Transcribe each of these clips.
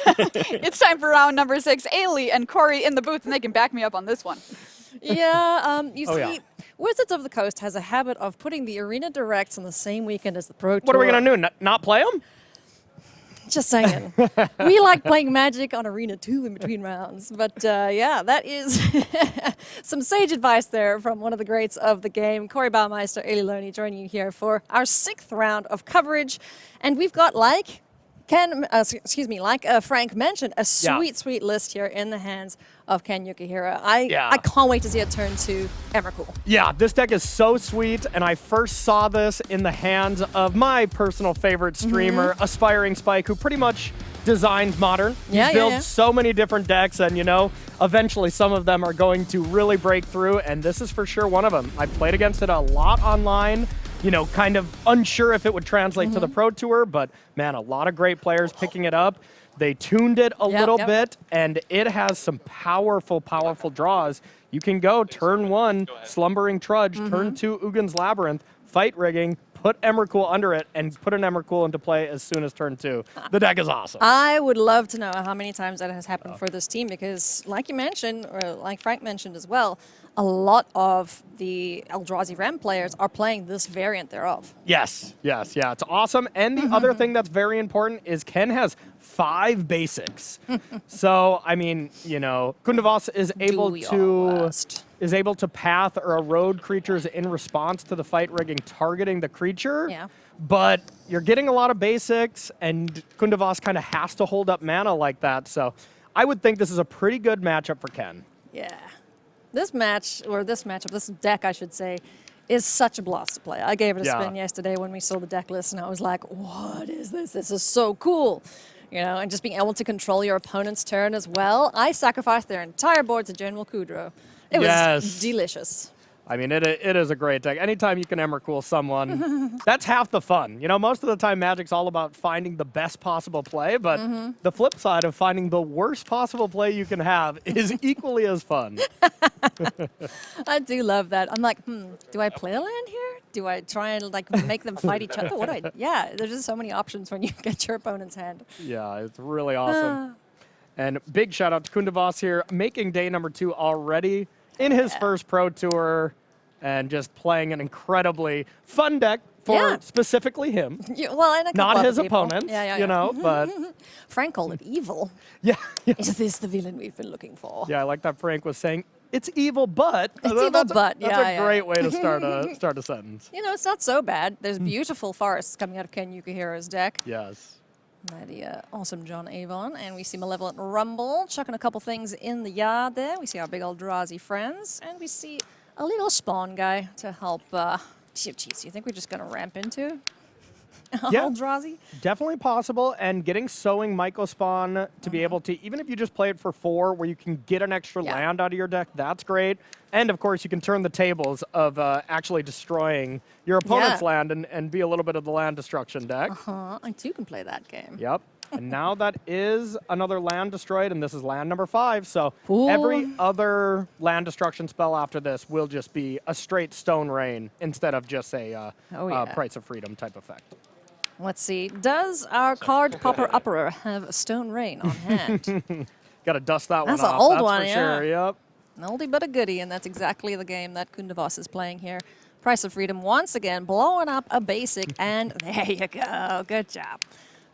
It's time for round number 6. Ailey and Corey in the booth, and they can back me up on this one. Yeah, you Oh, see, yeah. Wizards of the Coast has a habit of putting the Arena Directs on the same weekend as the Pro Tour. What are we going to do? Not play them? Just saying. We like playing Magic on Arena 2 in between rounds. But yeah, that is some sage advice there from one of the greats of the game. Corey Baumeister, Ailey Loney joining you here for our 6th round of coverage. And we've got, like Frank mentioned, a sweet, sweet list here in the hands of Koen Yukuhiro. I can't wait to see it turn to Emrakul. Yeah, this deck is so sweet, and I first saw this in the hands of my personal favorite streamer, Aspiring Spike, who pretty much designed Modern. He's built so many different decks, and eventually some of them are going to really break through, and this is for sure one of them. I played against it a lot online, kind of unsure if it would translate to the Pro Tour, but man, a lot of great players picking it up. They tuned it a little bit, and it has some powerful, powerful draws. You can go turn 1, Slumbering Trudge, turn 2, Ugin's Labyrinth, Fight Rigging, put Emrakul under it, and put an Emrakul into play as soon as turn 2. The deck is awesome. I would love to know how many times that has happened for this team, because like you mentioned, or like Frank mentioned as well, a lot of the Eldrazi Ram players are playing this variant thereof. Yes, yeah, it's awesome. And the other thing that's very important is Ken has 5 basics. So, I mean, Koen de Vos is able to path or erode creatures in response to the fight rigging targeting the creature. Yeah. But you're getting a lot of basics, and Koen de Vos kind of has to hold up mana like that. So I would think this is a pretty good matchup for Ken. Yeah. This matchup, this deck, I should say, is such a blast to play. I gave it a spin yesterday when we saw the deck list, and I was like, what is this? This is so cool. And just being able to control your opponent's turn as well. I sacrificed their entire board to General Kudrow. It was delicious. I mean, it is a great deck. Anytime you can Emrakul someone, that's half the fun. Most of the time Magic's all about finding the best possible play, but the flip side of finding the worst possible play you can have is equally as fun. I do love that. I'm like, do I play a land here? Do I try and make them fight each other? There's just so many options when you get your opponent's hand. Yeah, it's really awesome. And big shout out to Koen de Vos here, making day number 2 already in his first Pro Tour, and just playing an incredibly fun deck for specifically him. And not his opponent, but Frank called it evil. Yeah. Is this the villain we've been looking for? Yeah, I like that Frank was saying, it's evil, but. That's a great way to start a sentence. It's not so bad. There's beautiful forests coming out of Koen Yukuhiro's deck. Yes. Mighty awesome John Avon. And we see Malevolent Rumble chucking a couple things in the yard there. We see our big old Eldrazi friends. And we see a little spawn guy to help. Geez, you think we're just going to ramp into Eldrazi? Definitely possible. And getting Sowing Myco Spawn to be able to, even if you just play it for 4, where you can get an extra land out of your deck, that's great. And, of course, you can turn the tables of actually destroying your opponent's land and be a little bit of the land destruction deck. I, too, can play that game. Yep. And now that is another land destroyed, and this is land number 5. So every other land destruction spell after this will just be a straight Stone Rain instead of just a Price of Freedom type effect. Let's see. Does our card Popper Upperer have a Stone Rain on hand? Got to dust that one off. That's an old one, for sure. Yep. An oldie but a goodie, and that's exactly the game that Koen de Vos is playing here. Price of Freedom once again, blowing up a basic, and there you go. Good job.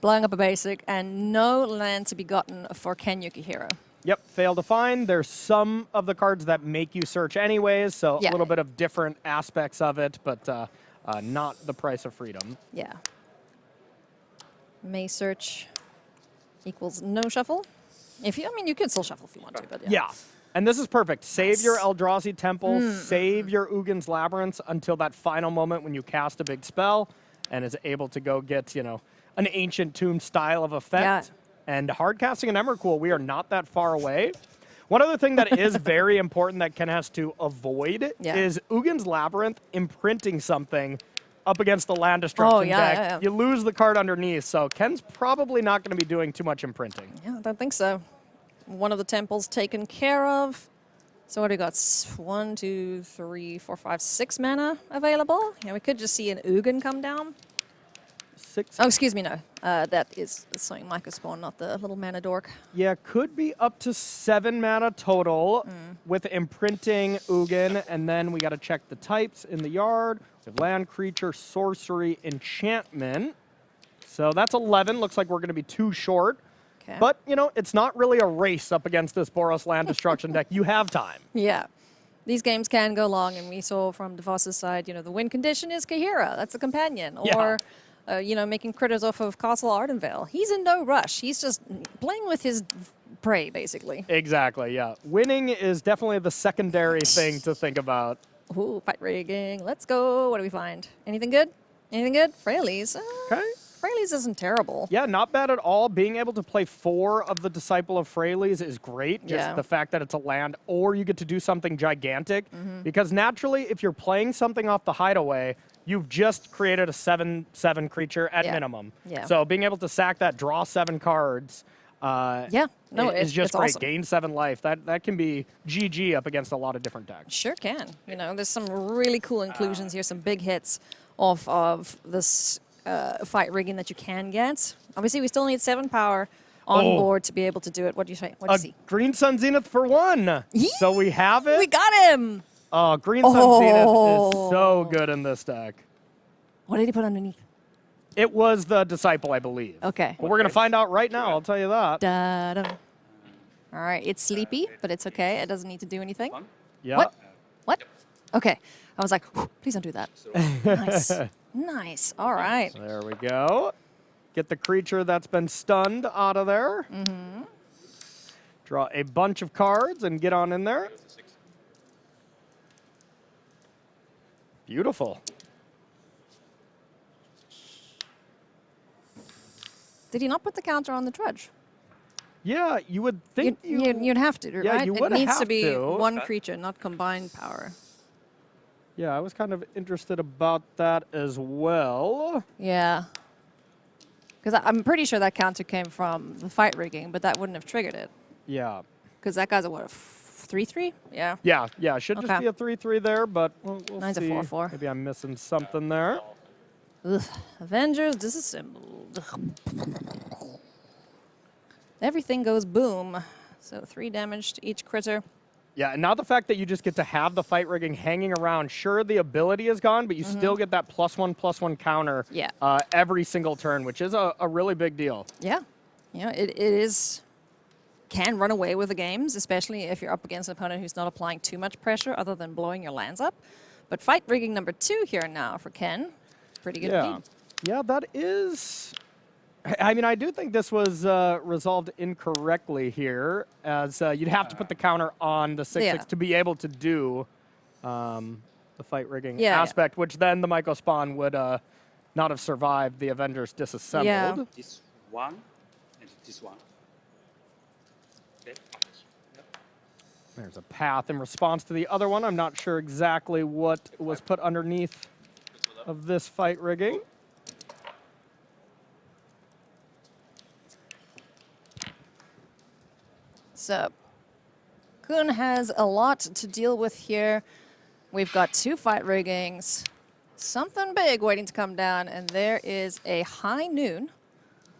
Blowing up a basic, and no land to be gotten for Koen Yukuhiro. Yep, fail to find. There's some of the cards that make you search anyways, so a little bit of different aspects of it, but not the Price of Freedom. Yeah. May search equals no shuffle. You could still shuffle if you want to, but yeah. And this is perfect. Save your Eldrazi Temple, save your Ugin's Labyrinth until that final moment when you cast a big spell and is able to go get, an Ancient Tomb style of effect. And hard casting an Emrakul, we are not that far away. One other thing that is very important that Ken has to avoid is Ugin's Labyrinth imprinting something up against the land destruction deck. You lose the card underneath, so Ken's probably not going to be doing too much imprinting. Yeah, I don't think so. One of the temples taken care of. So what do we got? 1, 2, 3, 4, 5, 6 mana available. Yeah, we could just see an Ugin come down. 6. Oh, excuse me, no. That is something Micah spawned, not the little mana dork. Yeah, could be up to 7 mana total with imprinting Ugin, and then we got to check the types in the yard. We have land, creature, sorcery, enchantment. So that's 11. Looks like we're going to be too short. Okay. But, you know, it's not really a race up against this Boros land destruction deck. You have time. Yeah. These games can go long, and we saw from De Vos's side, you know, the win condition is Kahira. That's a companion. Yeah. Or, you know, making critters off of Castle Ardenvale. He's in no rush. He's just playing with his prey, basically. Exactly, yeah. Winning is definitely the secondary thing to think about. Ooh, fight rigging. Let's go. What do we find? Anything good? Anything good? Fraley's. Okay. Fraley's isn't terrible. Yeah, not bad at all. Being able to play 4 of the Disciple of Fraley's is great. Just the fact that it's a land, or you get to do something gigantic. Because naturally, if you're playing something off the Hideaway, you've just created a 7/7 creature at minimum. Yeah. So being able to sack that, draw 7 cards, is just it's great. awesome. Gain 7 life. That can be GG up against a lot of different decks. Sure can. You know, there's some really cool inclusions here, some big hits off of this fight rigging that you can get. Obviously, we still need 7 power on board to be able to do it. What do you say? What do you see? Green Sun Zenith for 1. So we have it. We got him! Oh, Green Sun Zenith is so good in this deck. What did he put underneath? It was the Disciple, I believe. Okay. But we're going to find out right now, I'll tell you that. Da-da. All right, it's sleepy, but it's okay. It doesn't need to do anything. Yeah. What? Okay. I was like, please don't do that. Nice. Nice. All right. There we go. Get the creature that's been stunned out of there. Draw a bunch of cards and get on in there. Beautiful. Did he not put the counter on the Trudge? Yeah, you would think You'd have to, Yeah, right? you It would needs to have be to. one creature, not combined power. Yeah, I was kind of interested about that as well. Yeah. Because I'm pretty sure that counter came from the fight rigging, but that wouldn't have triggered it. Yeah. Because that guy's a, what, a 3/3? Yeah. Yeah, it should just Okay. be a 3/3 there, but we'll Mine's a see. 4/4. Maybe I'm missing something there. Ugh. Avengers disassembled. Everything goes boom. So 3 damage to each critter. Yeah, and now the fact that you just get to have the fight rigging hanging around, sure, the ability is gone, but you still get that +1/+1 counter Yeah. every single turn, which is a really big deal. Yeah. You know, it is... can run away with the games, especially if you're up against an opponent who's not applying too much pressure other than blowing your lands up. But fight rigging number 2 here now for Ken. Pretty good indeed. Yeah, that is... I mean, I do think this was resolved incorrectly here, as you'd have to put the counter on the 6/6 to be able to do the fight rigging aspect, which then the Myco Spawn would not have survived the Avengers disassembled. Yeah. This one and this one. Okay. There's a path in response to the other one. I'm not sure exactly what was put underneath of this fight rigging. So, Koen has a lot to deal with here. We've got 2 fight riggings, something big waiting to come down, and there is a high noon.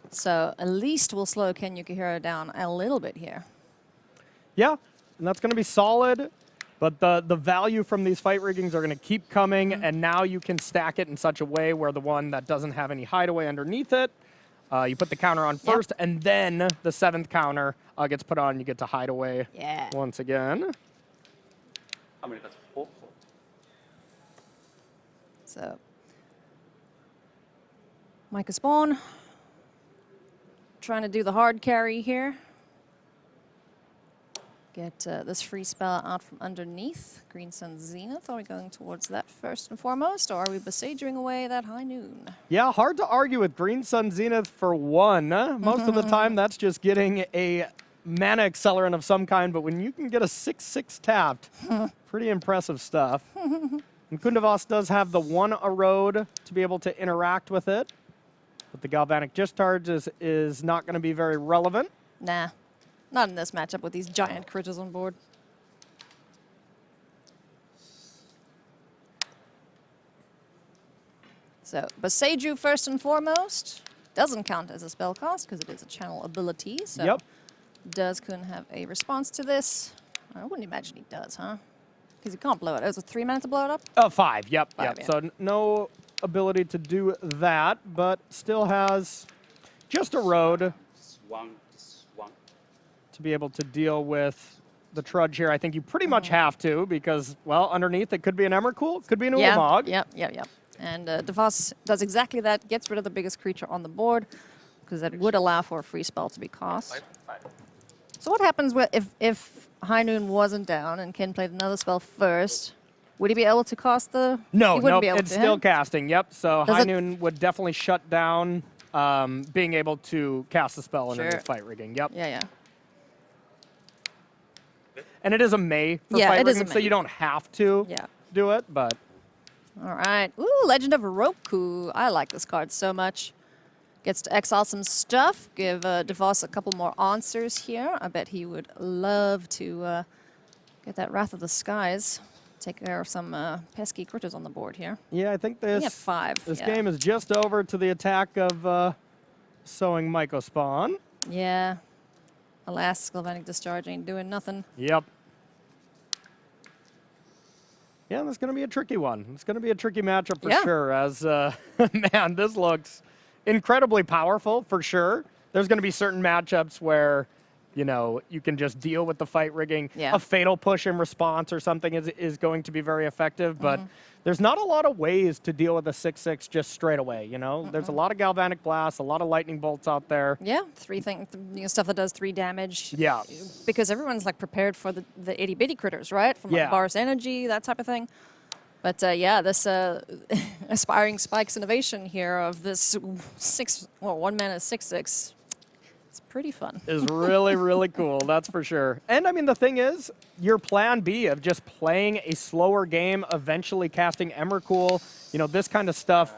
So at least we'll slow Ken Yukuhiro down a little bit here. Yeah, and that's going to be solid. But the value from these fight riggings are going to keep coming, and now you can stack it in such a way where the one that doesn't have any hideaway underneath it, you put the counter on first, and then the 7th counter gets put on. You get to hideaway once again. How many cards? 4? So, Micah Spawn trying to do the hard carry here. Get this free spell out from underneath. Green Sun Zenith. Are we going towards that first and foremost, or are we besagering away that high noon? Yeah, hard to argue with Green Sun Zenith for 1. Most of the time, that's just getting a mana accelerant of some kind, but when you can get a 6/6 tapped, pretty impressive stuff. And Koen de Vos does have the 1 erode to be able to interact with it, but the Galvanic Discharge is not going to be very relevant. Nah, not in this matchup with these giant critters on board. So, Boseiju first and foremost. Doesn't count as a spell cost because it is a channel ability. So, Yep. does Koen have a response to this? I wouldn't imagine he does, huh? Because he can't blow it. It was 3 minutes to blow it up? 5, yep, Five, yep. yeah. So no ability to do that, but still has just a road This one. to be able to deal with the Trudge here. I think you pretty much have to because, well, underneath it could be an Emrakul, could be an Ulamog. Yep. And De Vos does exactly that. Gets rid of the biggest creature on the board because that would allow for a free spell to be cast. So what happens if High Noon wasn't down and Ken played another spell first? Would he be able to cast the? No, he wouldn't nope, be able it's to, still huh? casting. Yep. So Does High it- Noon would definitely shut down being able to cast the spell Sure. underneath fight rigging. Yep. Yeah. And it is a May for Yeah, fight it is a rigging, so May. you don't have to Yeah. do it, but All right. Ooh, Legend of Roku. I like this card so much. Gets to exile some stuff. Give De Vos a couple more answers here. I bet he would love to get that Wrath of the Skies. Take care of some pesky critters on the board here. yeah, I think We have this 5. this yeah. game is just over to the attack of Sowing Myco Spawn. Yeah. Alas, Galvanic Discharge ain't doing nothing. Yep. Yeah, that's going to be a tricky one. It's going to be a tricky matchup for Yeah. sure. As man, this looks incredibly powerful for sure. There's going to be certain matchups where, you know, you can just deal with the fight rigging. Yeah. A fatal push in response or something is going to be very effective, but there's not a lot of ways to deal with a 6/6 just straight away. You know, there's a lot of galvanic blasts, a lot of lightning bolts out there. Yeah, stuff that does 3 damage. Yeah. Because everyone's like prepared for the itty bitty critters, right? From like Yeah. Boris Energy, that type of thing. But yeah, this aspiring spikes innovation here of this 1 mana 6/6. It's pretty fun. Is really, really cool. That's for sure. And I mean, the thing is, your plan B of just playing a slower game, eventually casting Emrakul, you know, this kind of stuff,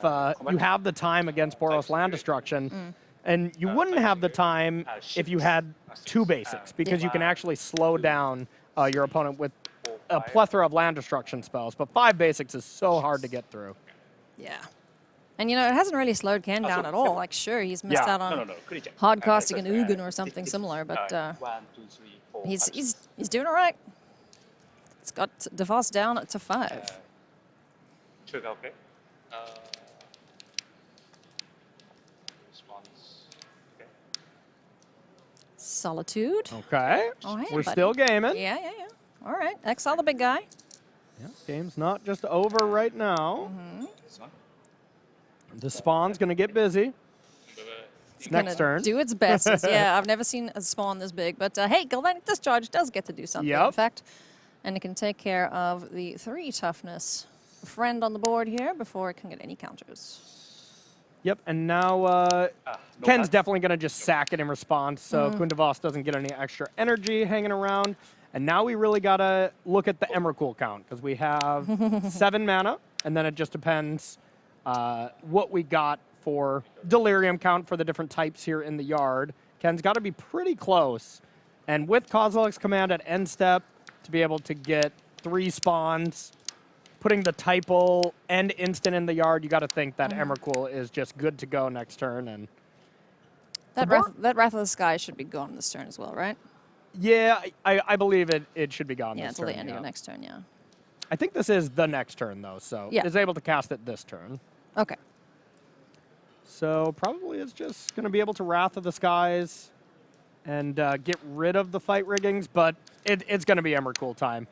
you have the time against Boros Land Destruction. And you wouldn't have the time if you had 2 basics, because you can actually slow down your opponent with a plethora of land destruction spells. But 5 basics is so hard to get through. Yeah. And you know, it hasn't really slowed Ken down at all. Like, sure, he's missed Yeah. out on creature. hard casting an Ugin or something similar, but 1, 2, 3, 4. he's doing all right. It's got De Vos down to 5. Trigger, okay. Response. Okay. Solitude. Okay. Oh, hey, We're buddy. still gaming. Yeah. All right, exile the big guy. Yeah, game's not just over right now. This one. The spawn's going to get busy. It's Next gonna turn. do its best. Yeah, I've never seen a spawn this big, but hey, Galvanic Discharge does get to do something, in Yep. fact. And it can take care of the 3 toughness friend on the board here before it can get any counters. Yep, and now No Ken's cut. definitely going to just sack it in response, so Koen de Vos doesn't get any extra energy hanging around. And now we really got to look at the Emrakul count, because we have 7 mana, and then it just depends what we got for Delirium count for the different types here in the yard. Ken's got to be pretty close. And with Kozilek's command at end step, to be able to get 3 spawns, putting the typal and instant in the yard, you got to think that Emrakul is just good to go next turn. And That board- Wrath of the Sky should be gone this turn as well, right? yeah, I believe it should be gone Yeah, this until turn. the end of yeah. your next turn, yeah. I think this is the next turn, though, so Yeah. is able to cast it this turn. Okay. So probably it's just going to be able to Wrath of the Skies and get rid of the fight riggings, but it's going to be Emrakul time.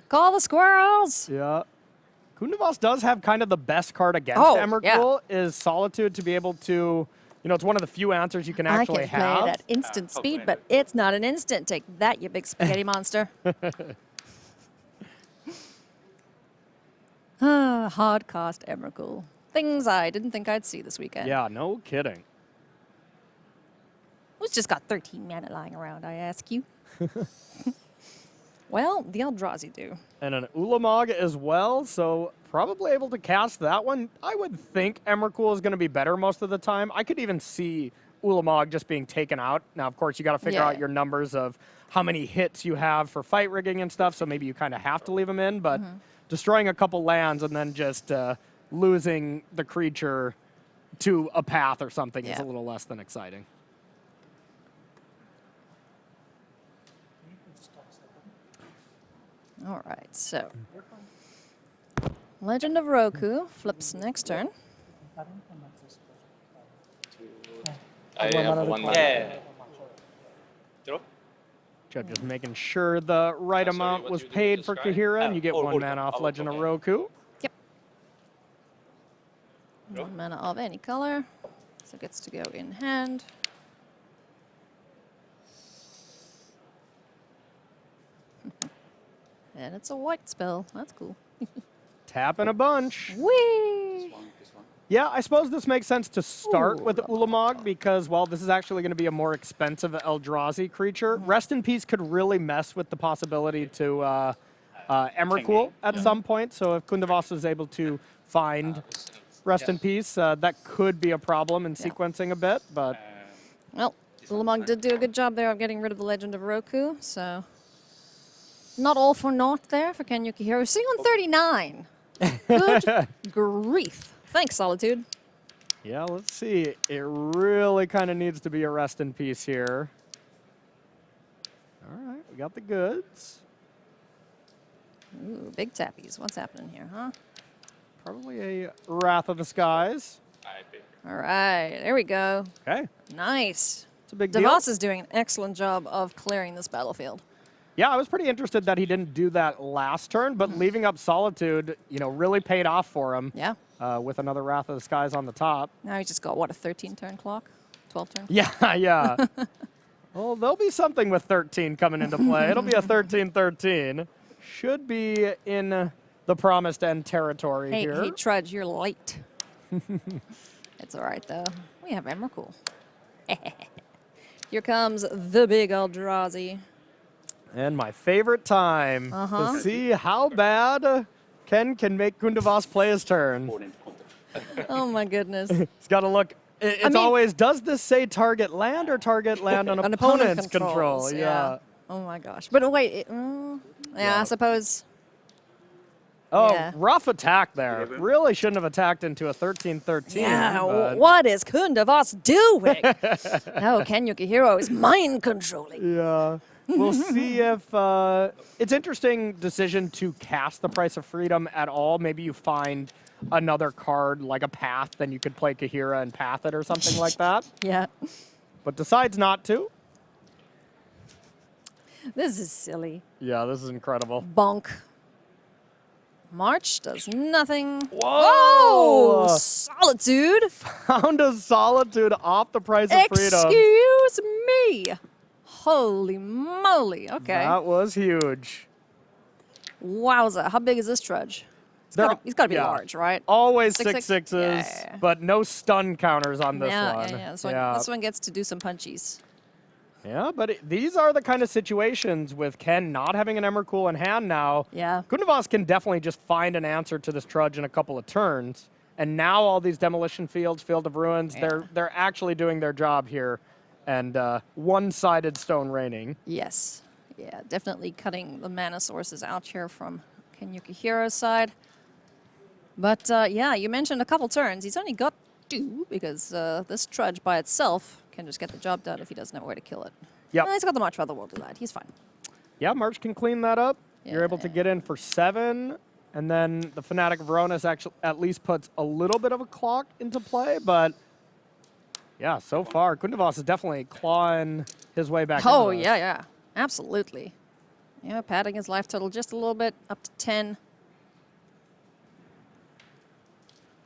Call the squirrels! Yeah. Koen de Vos does have kind of the best card against Oh, Emrakul, is Solitude, to be able to, you know, it's one of the few answers you can actually I can have. play it at instant speed, but it's not an instant. Take that, you big spaghetti monster. Hard cost Emrakul. Things I didn't think I'd see this weekend. Yeah, no kidding. Who's just got 13 mana lying around, I ask you? Well, the Eldrazi do. And an Ulamog as well, so probably able to cast that one. I would think Emrakul is going to be better most of the time. I could even see Ulamog just being taken out. Now, of course, you got to figure Yeah. out your numbers of how many hits you have for fight rigging and stuff, so maybe you kind of have to leave them in, but destroying a couple lands and then just losing the creature to a path or something is a little less than exciting. All right, so Legend of Roku flips next turn. I have 1 mana. Yeah. Draw. Just making sure the right Sorry, amount what was you do paid with for this guy? Yukuhiro, and you get Oh, 1 mana off oh, Legend of okay. Roku. Yep. Draw. 1 mana of any color, so it gets to go in hand. And it's a white spell. That's cool. Tapping a bunch. Whee! This one. Yeah, I suppose this makes sense to start Ooh, with Ulamog because, well, this is actually going to be a more expensive Eldrazi creature. Rest in Peace could really mess with the possibility to Emrakul at some point. So if Koen de Vos is able to find Rest in Peace, that could be a problem in sequencing a bit. But Well, Ulamog did do a good job there of getting rid of the Legend of Roku, so not all for naught there for Ken Yukuhiro. Sitting on 39. Good grief. Thanks, Solitude. yeah, let's see. It really kind of needs to be a Rest in Peace here. All right, we got the goods. Ooh, big tappies. What's happening here, huh? Probably a Wrath of the Skies. I pick. All right, there we go. Okay, Nice. it's a big De deal. Vos is doing an excellent job of clearing this battlefield. Yeah, I was pretty interested that he didn't do that last turn, but leaving up Solitude, really paid off for him Yeah. with another Wrath of the Skies on the top. Now he's just got, what, a 13-turn clock? 12-turn? Yeah, yeah. Well, there'll be something with 13 coming into play. It'll be a 13-13. Should be in the promised end territory Hey, here. hey, Trudge, you're late. It's all right, though. We have Emrakul. Here comes the big Eldrazi. And my favorite time to see how bad Ken can make Koen de Vos play his turn. Opponent counter. Oh, my goodness. He's got to look. It's mean- always, does this say target land or target land on An opponent's opponent control? controls, Yeah. Oh, my gosh. But wait, yeah, I suppose. Oh, Yeah. rough attack there. Really shouldn't have attacked into a 13-13. Yeah, but- what is Koen de Vos doing? No, Ken Yukuhiro is mind controlling. Yeah. We'll see if it's interesting decision to cast the Price of Freedom at all. Maybe you find another card like a Path, then you could play Kahira and Path it or something like that. Yeah. But decides not to. This is silly. Yeah, this is incredible. Bonk. March does nothing. Whoa! Oh, Solitude. Found a Solitude off the Price of Freedom. Excuse me. Holy moly. Okay. That was huge. Wowza. How big is this trudge? They're- He's got to be yeah. large, right? Always 6/6? 6/6s, Yeah. but no stun counters on this yeah, one. yeah. This one gets to do some punchies. Yeah, but these are the kind of situations with Ken not having an Emrakul in hand now. Yeah. Koen de Vos can definitely just find an answer to this trudge in a couple of turns. And now all these demolition fields, Field of Ruins, they're actually doing their job here. And one-sided stone raining. Yes. Yeah, definitely cutting the mana sources out here from Ken Yukuhiro's side. But yeah, you mentioned a couple turns. He's only got 2 because this trudge by itself can just get the job done if he doesn't know where to kill it. Yep. He's got the March Feather World to that. He's fine. Yeah, March can clean that up. You're able to Yeah. get in for 7. And then the Fanatic of Veronis actually at least puts a little bit of a clock into play. But yeah, so far, Koen de Vos is definitely clawing his way back Oh, into this. yeah, yeah. Absolutely. Yeah, padding his life total just a little bit, up to 10.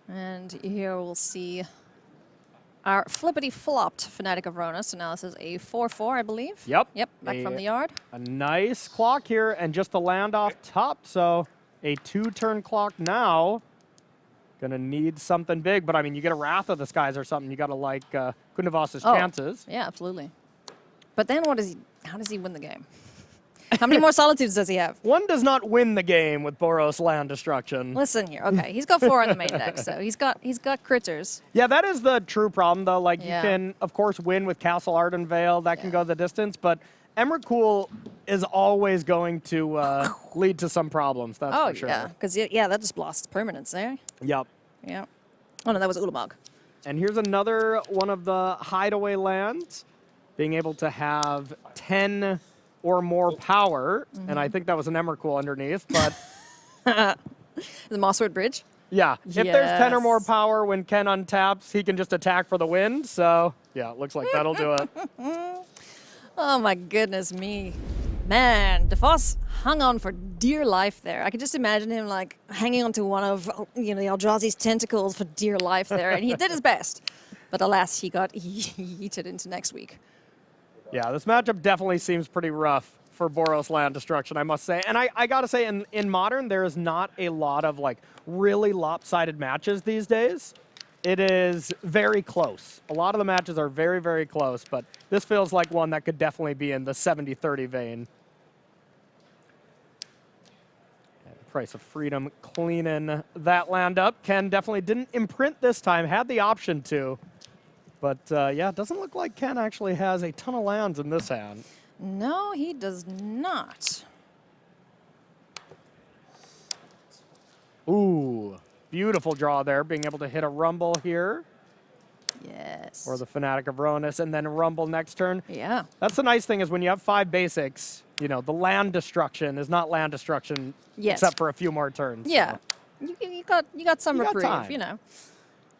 And here we'll see our flippity-flopped Fanatic of Rona. So now this is a 4/4, I believe. Yep. Yep, back from the yard. A nice clock here, and just the land off top, so a 2-turn clock now. Gonna need something big, but I mean, you get a Wrath of the Skies or something, you gotta like Koen de Vos's chances. Yeah, absolutely. But then how does he win the game? How many more solitudes does he have? One does not win the game with Boros land destruction. Listen here. Okay, he's got 4 on the main deck, so he's got critters. Yeah, that is the true problem, though. Like, Yeah. you can, of course, win with Castle Ardenvale. That can go the distance, but Emrakul is always going to lead to some problems, that's Oh, for sure. yeah, because, yeah, that just blasts permanence there. Yep. Yeah. Oh, no, that was Ulamog. And here's another one of the hideaway lands, being able to have 10 or more power, and I think that was an Emrakul underneath, but The Mossword Bridge. yeah, if there's 10 or more Yes. power when Ken untaps, he can just attack for the win, so yeah, it looks like that'll do it. Oh, my goodness me. Man, De Vos hung on for dear life there. I could just imagine him, like, hanging onto one of, the Eldrazi's tentacles for dear life there, and he did his best. But alas, he got yeeted into next week. Yeah, this matchup definitely seems pretty rough for Boros land destruction, I must say. And I gotta say, in Modern, there is not a lot of, like, really lopsided matches these days. It is very close. A lot of the matches are very, very close, but this feels like one that could definitely be in the 70-30 vein. And Price of Freedom cleaning that land up. Ken definitely didn't imprint this time, had the option to. But yeah, it doesn't look like Ken actually has a ton of lands in this hand. No, he does not. Ooh, beautiful draw there, being able to hit a Rumble here, Yes. or the Fanatic of Ronus, and then Rumble next turn. Yeah. That's the nice thing is when you have 5 basics, the land destruction is not land destruction Yes. except for a few more turns. Yeah. You got some You got reprieve, time.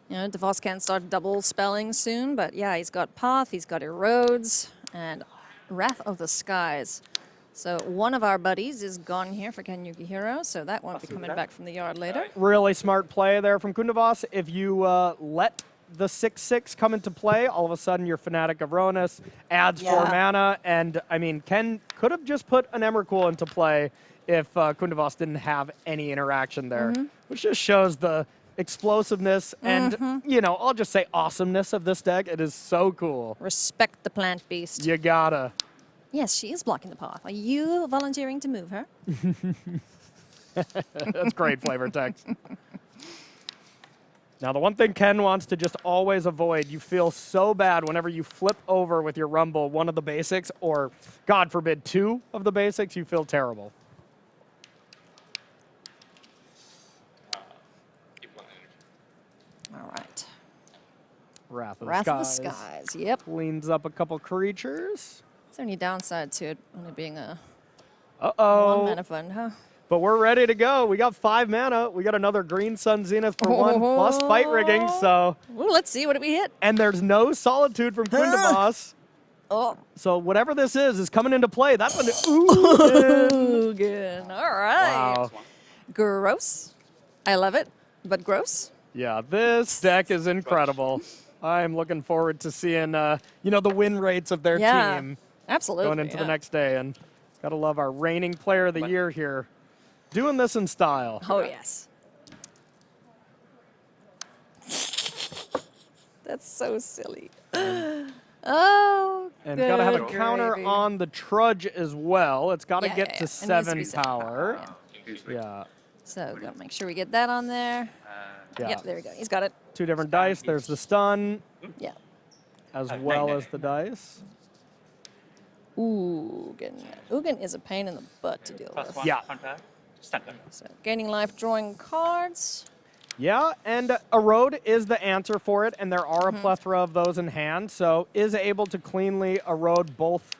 De Vos can start double spelling soon, but yeah, he's got Path, he's got Erodes, and Wrath of the Skies. So one of our buddies is gone here for Ken Yukuhiro, so that won't be coming back from the yard later. Really smart play there from Koen de Vos. If you let the 6/6 come into play, all of a sudden your Fanatic of Ronus adds 4 mana, and I mean, Ken could have just put an Emrakul into play if Koen de Vos didn't have any interaction there, which just shows the explosiveness and, I'll just say awesomeness of this deck. It is so cool. Respect the plant beast. You gotta. Yes, she is blocking the path. Are you volunteering to move her? That's great flavor text. Now, the one thing Ken wants to just always avoid, you feel so bad whenever you flip over with your Rumble one of the basics, or, God forbid, 2 of the basics, you feel terrible. Keep 1 energy. All right. Wrath of Wrath the of the Skies. Skies. Yep. Cleans up a couple creatures. Is there any downside to it only being a Uh-oh. 1 mana fund, huh? But we're ready to go. We got 5 mana. We got another Green Sun Zenith for 1 plus fight rigging, so. Well, let's see. What did we hit? And there's no Solitude from Koen de Vos. Oh. So whatever this is coming into play. That's an Ugin. Ugin. All right. Wow. Gross. I love it, but gross. Yeah, this deck is incredible. I'm looking forward to seeing, the win rates of their Yeah. team Absolutely. going into the next day. And gotta love our reigning player of the year here, doing this in style. Oh, yes. That's so silly. Oh, And gotta have a good counter gravy. on the Trudge as well. It's gotta Yeah, get yeah, to yeah. It needs to be 7 power. yeah. Yeah. So gotta make sure we get that on there. Yeah. Yep, there we go. He's got it. 2 different dice. There's the stun Yeah. as well as the dice. Ugin. Ugin is a pain in the butt to deal with. Yeah. So gaining life, drawing cards. Yeah, and Erode is the answer for it, and there are a plethora of those in hand, so is able to cleanly erode both,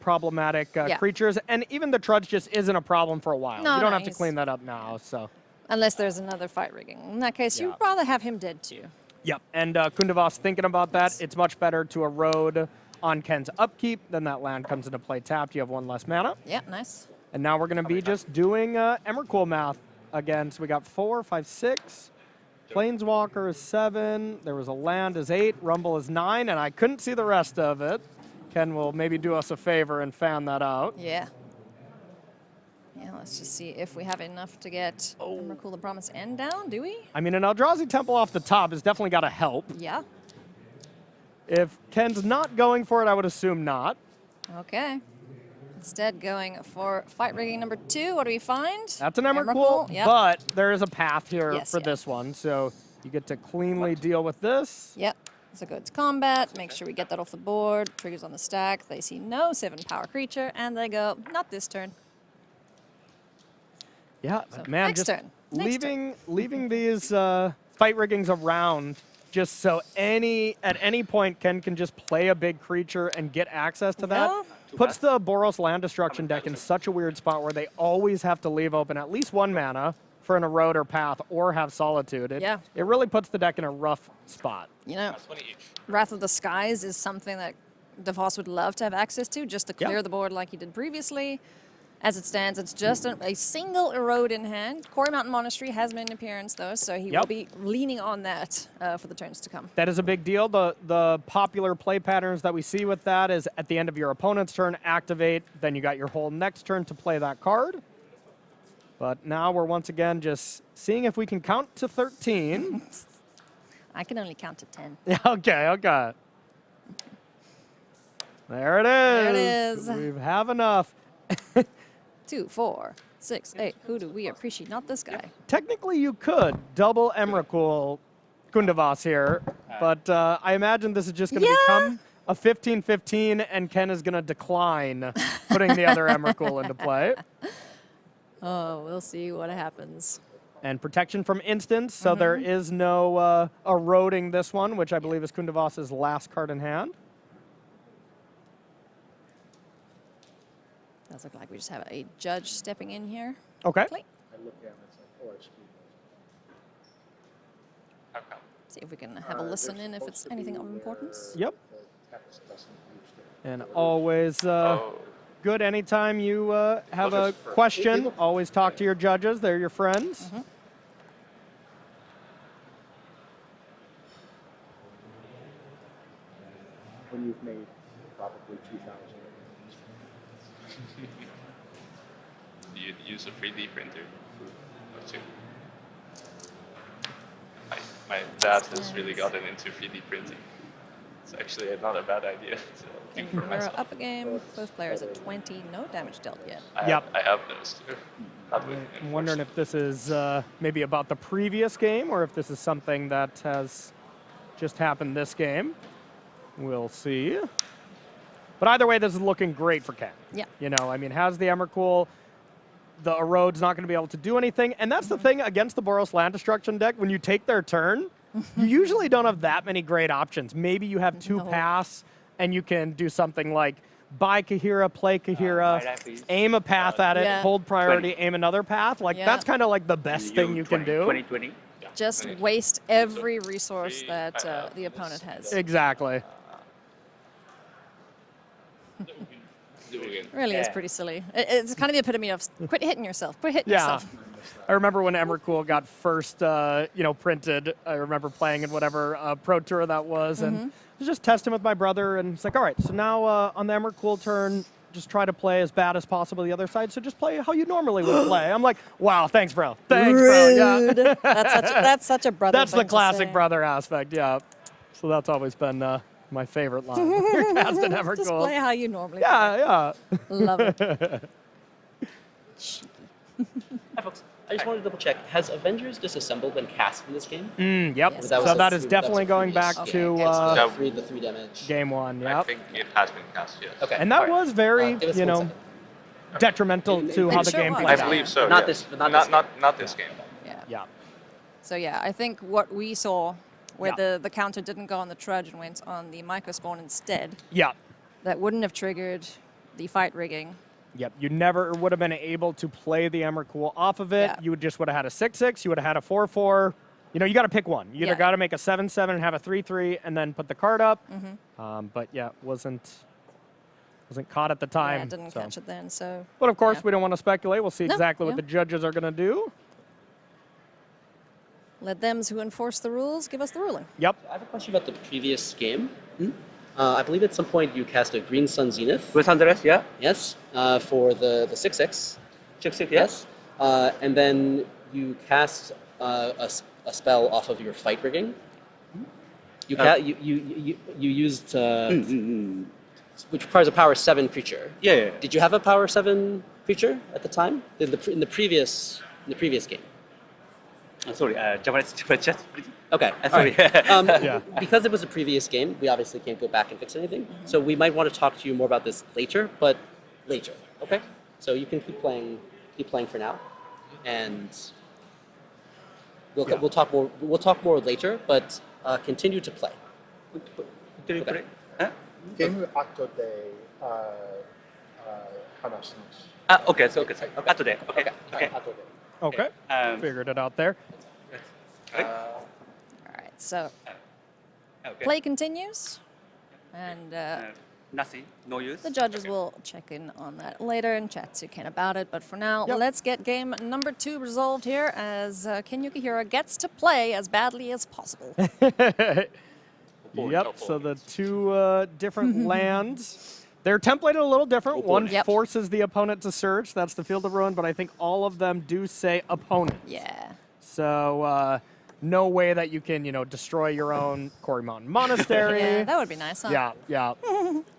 problematic creatures, and even the Trudge just isn't a problem for a while. No, you don't no, have to he's- clean that up now, so. Unless there's another fight rigging. In that case, Yeah. you'd rather have him dead too. Yep, and Koen de Vos thinking about that, it's much better to erode on Ken's upkeep, then that land comes into play tapped, you have 1 less mana. Yeah, nice. And now we're going to be just doing Emrakul math again. So we got 4, 5, 6. Planeswalker is 7. There was a land is 8. Rumble is 9. And I couldn't see the rest of it. Ken will maybe do us a favor and fan that out. Yeah. Yeah, let's just see if we have enough to get Emrakul the Promised End down, do we? I mean, an Eldrazi Temple off the top has definitely got to help. Yeah. If Ken's not going for it, I would assume not. Okay. Instead, going for fight rigging number 2. What do we find? That's an Emrakul, Yep. but there is a path here Yes, for yeah. this one, so you get to cleanly deal with this. Yep. So go to combat, make sure we get that off the board. Triggers on the stack. They see no 7 power creature, and they go, not this turn. Yeah, So man, next just turn. Next leaving these fight riggings around just so at any point Ken can just play a big creature and get access to that. Yeah. Puts the Boros land destruction deck in such a weird spot where they always have to leave open at least 1 mana for an erode or path or have solitude. It really puts the deck in a rough spot. You know, 20 each. Wrath of the Skies is something that De Vos would love to have access to, just to clear the board like he did previously. As it stands, it's just a single erode in hand. Quarry Mountain Monastery has made an appearance, though, so he will be leaning on that for the turns to come. That is a big deal. The popular play patterns that we see with that is at the end of your opponent's turn, activate, then you got your whole next turn to play that card. But now we're once again just seeing if we can count to 13. I can only count to 10. Yeah, okay. There it is. There it is. We have enough. 2, 4, 6, 8. Who do we appreciate? Not this guy. Technically, you could double Emrakul Koen de Vos here, but I imagine this is just going to become a 15-15, and Ken is going to decline putting the other Emrakul into play. Oh, we'll see what happens. And protection from instants, so there is no eroding this one, which I believe is Koen de Vos's last card in hand. Does look like we just have a judge stepping in here. Okay. Quickly. I look at it, it's like, oh, excuse me. How come? See if we can have a listen in if it's anything of importance. Yep. The text doesn't use the And always good anytime you have a Look at- question. Always talk to your judges. They're your friends. when you've made probably 2,000. You use a 3D printer or two. My dad has really gotten into 3D printing. It's actually not a bad idea. So I think for We're myself, up a game. Both players at 20. No damage dealt yet. Yep. I have those too. Not with I'm wondering if this is maybe about the previous game or if this is something that has just happened this game. We'll see. But either way, this is looking great for Ken. Yeah. You know, I mean, has the Emrakul. The erode's not going to be able to do anything. And that's the thing against the Boros land destruction deck. When you take their turn, you usually don't have that many great options. Maybe you have two paths, and you can do something like buy Kahira, play Kahira, aim a path at it, hold priority, aim another path. Like, that's kind of like the best thing you can do. 2020. Just waste every resource that the opponent has. Exactly. do again. Really is pretty silly. It's kind of the epitome of quit hitting yourself. Quit hitting Yeah. yourself. I remember when Emrakul got first, printed. I remember playing in whatever Pro Tour that was, and I was just testing with my brother, and it's like, all right, so now on the Emrakul turn, just try to play as bad as possible the other side. So just play how you normally would play. I'm like, wow, thanks, bro. Thanks, bro. Yeah. That's such a brother. That's the thing to classic say. brother aspect. Yeah. So that's always been my favorite line. You're casting Emrakul. Just play how you normally play. Yeah. Love it. Hi, folks. I just wanted to double check. Has Avengers Disassembled been cast in this game? Yep. Yes. So that is definitely going back to The three damage. game one. I Yep. think it has been cast, yes. Okay. And that all right. was very, Give us 1 second. detrimental to how the sure game was. played I out. believe so. Not yes. this- but not this not this game. Yeah. Yeah. So yeah, I think what we saw, where Yeah. the counter didn't go on the trudge and went on the micro spawn instead, Yeah. that wouldn't have triggered the fight rigging. Yep. You never would have been able to play the Emrakul off of it. Yeah. You would have had a 6/6. You would have had a 4/4. You know, you got to pick one. You either got to make a 7/7 and have a 3/3 and then put the card up. But yeah, wasn't caught at the time. Yeah, didn't so. catch it then. So But of course, yeah. we don't want to speculate. We'll see No, exactly what yeah. the judges are going to do. let them who enforce the rules give us the ruling. Yep. I have a question about the previous game. I believe at some point you cast a Green Sun Zenith. With Andres, yeah? Yes. For the 6/6. 6/6, yes. And then you cast a spell off of your fight rigging. You used which requires a power 7 creature. Yeah. Did you have a power 7 creature at the time in the previous game? Sorry, Japanese just Okay. sorry. Yeah. Because it was a previous game, we obviously can't go back and fix anything. So we might want to talk to you more about this later, but later. Okay. So you can keep playing for now, and we'll talk more. We'll talk more later, but continue to play. Okay. ゲーム後で話します。 Okay, so okay. After that. Okay. はい Okay. 後で。 Okay. Figured it out there. All right, so Okay. play continues, and Nothing. No use. the judges will check in on that later and chat to Ken about it. But for now, Yep. let's get game number 2 resolved here as Ken Yukuhiro gets to play as badly as possible. Yep, so the two different lands. They're templated a little different. One Yep. forces the opponent to search. That's the Field of Ruin, but I think all of them do say opponent. Yeah. So no way that you can, destroy your own Quarry Mountain Monastery. Yeah, that would be nice, huh? Yeah.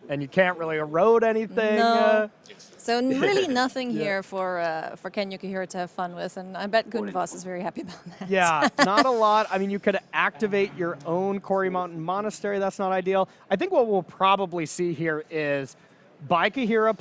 And you can't really erode anything. No. So really nothing Yeah. here for Ken Yukuhiro to have fun with, and I bet Koen de Vos is very happy about that. Yeah, not a lot. I mean, you could activate your own Quarry Mountain Monastery. That's not ideal. I think what we'll probably see here is buy Kahira,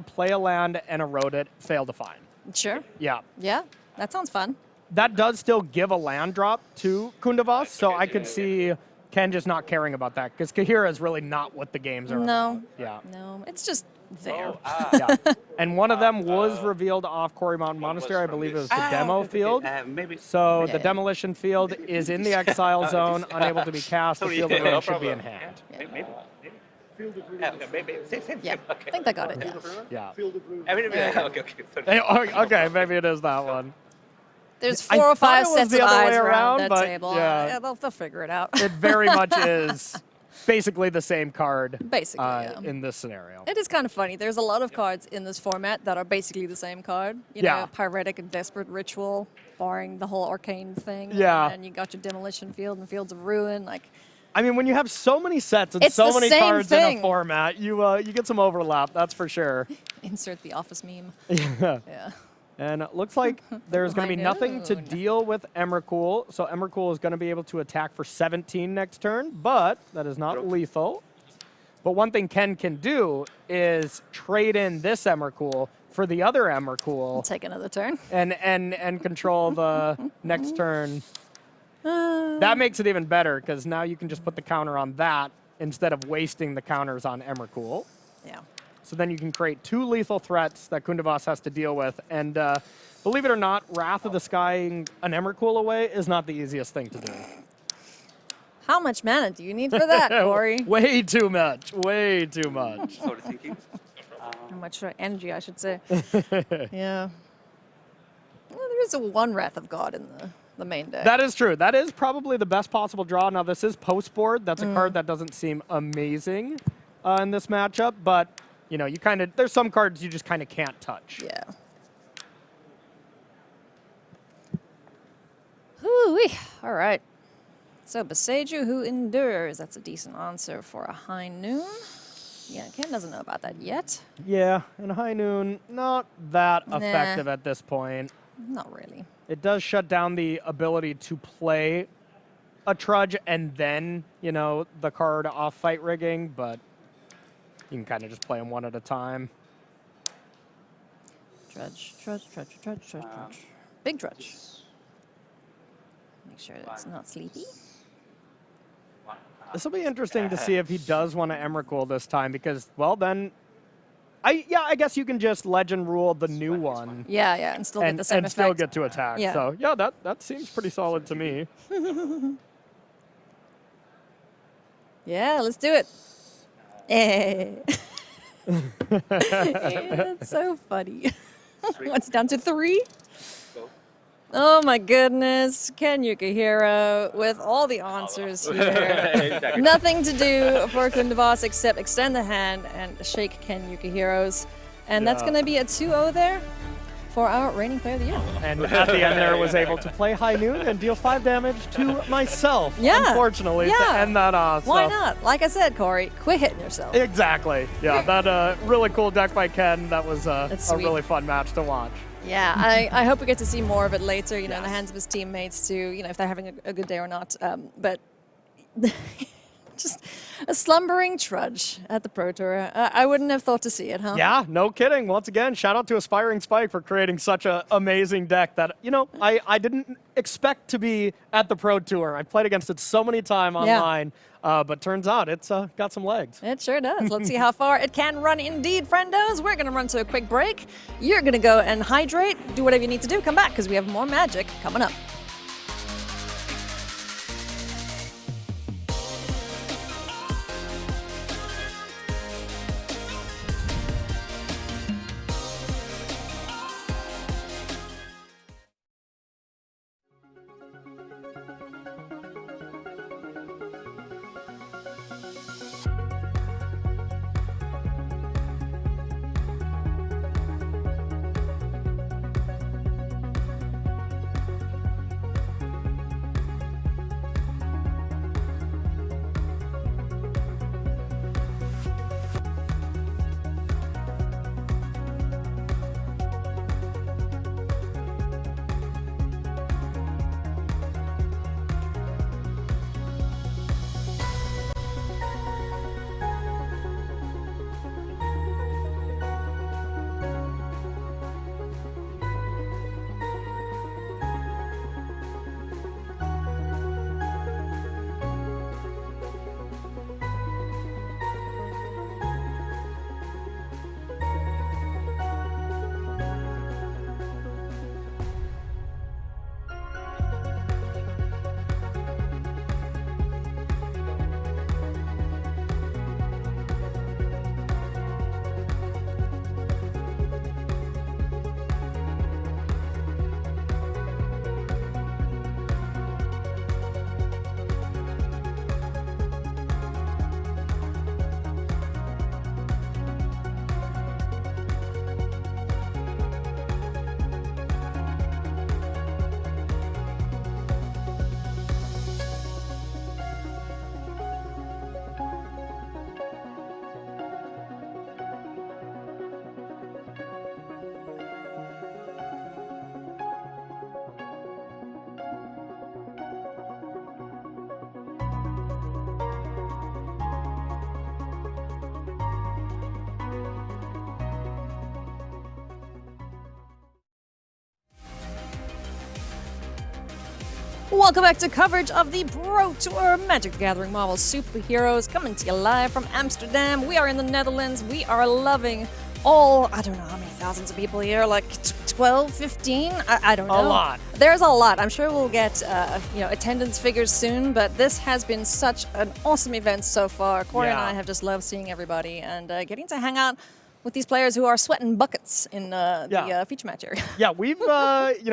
play a land, and erode it, fail to find. Sure. Yeah. Yeah, that sounds fun. That does still give a land drop to Koen de Vos, so I could see Ken just not caring about that, because Kahira is really not what the games are No. about. Yeah. No, it's just there. Yeah. And one of them was revealed off Quarry Mountain Monastery. I believe it was the demo field. Maybe. So Yeah. the demolition field is in the exile zone, unable to be cast. The Sorry, field of no ruin should be problem. in hand. Maybe. Maybe. Same. Yeah, Okay. I think I got it. Yeah. Okay. Sorry. Okay, maybe it is that one. There's I 4 or thought 5 it was sets the of other eyes way around around, that but table. yeah. They'll figure it out. It very much is basically the same card Basically, yeah. in this scenario. It is kind of funny. There's a lot of cards in this format that are basically the same card. You Yeah. know, Pyretic and Desperate Ritual, barring the whole arcane thing. Yeah. And you got your Demolition Field and Fields of Ruin. Like, I mean, when you have so many sets and It's so the many same cards in thing. a format, you get some overlap, that's for sure. insert the Office meme. Yeah. Yeah. And it looks like there's going to be nothing to High noon. deal with Emrakul. So Emrakul is going to be able to attack for 17 next turn, but that is not lethal. But one thing Ken can do is trade in this Emrakul for the other Emrakul Take another turn. and control the next turn. That makes it even better because now you can just put the counter on that instead of wasting the counters on Emrakul. Yeah. So then you can create 2 lethal threats that Koen de Vos has to deal with. And believe it or not, Wrath of the Skying an Emrakul away is not the easiest thing to do. How much mana do you need for that, Corey? Way too much. Way too much. Sorry, thinking. How much energy, I should say. Yeah. Well, there is a 1 Wrath of God in the main deck. That is true. That is probably the best possible draw. Now, this is post-board. That's a card that doesn't seem amazing in this matchup. But, you kind of, there's some cards you just kind of can't touch. Yeah. Hoo-wee. All right. So, Beseju, who endures? That's a decent answer for a high noon. Yeah, Ken doesn't know about that yet. Yeah, and High Noon, not that effective at this point. Not really. It does shut down the ability to play a Trudge and then, the card off Fight Rigging, but you can kind of just play them one at a time. Trudge. Big Trudge. Make sure it's not sleepy. This will be interesting to see if he does want to Emrakul this time because, well, then, I guess you can just Legend Rule the new one Yeah, and still get and the same still effect. get to attack. Yeah. So, yeah, that seems pretty solid to me. Yeah, let's do it. Eh. That's so funny. What's down to 3? Oh my goodness, Ken Yukuhiro with all the answers here. Nothing to do for Koen de Vos except extend the hand and shake Ken Yukuhiro's. And that's Yeah. going to be a 2-0 there for our reigning player of the year. And at the end there, was able to play High Noon and deal 5 damage to myself, Yeah. unfortunately, to end that off. Why so. not? Like I said, Corey, quit hitting yourself. Exactly. Yeah, that really cool deck by Ken. That was a sweet. really fun match to watch. Yeah, I hope we get to see more of it later, in the Yes. hands of his teammates to, if they're having a good day or not. But just a slumbering trudge at the Pro Tour. I wouldn't have thought to see it, huh? Yeah, no kidding. Once again, shout out to Aspiring Spike for creating such an amazing deck that, I didn't expect to be at the Pro Tour. I played against it so many times online, but turns out it's got some legs. It sure does. Let's see how far it can run indeed, friendos. We're going to run to a quick break. You're going to go and hydrate, do whatever you need to do, come back because we have more magic coming up. Welcome back to coverage of the Pro Tour Magic the Gathering Marvel Superheroes, coming to you live from Amsterdam. We are in the Netherlands. We are loving all, I don't know how many thousands of people here, like 12, 15? I don't know. A lot. There's a lot. I'm sure we'll get attendance figures soon, but this has been such an awesome event so far. Corey and I have just loved seeing everybody and getting to hang out with these players who are sweating buckets in the feature match area. Yeah, we've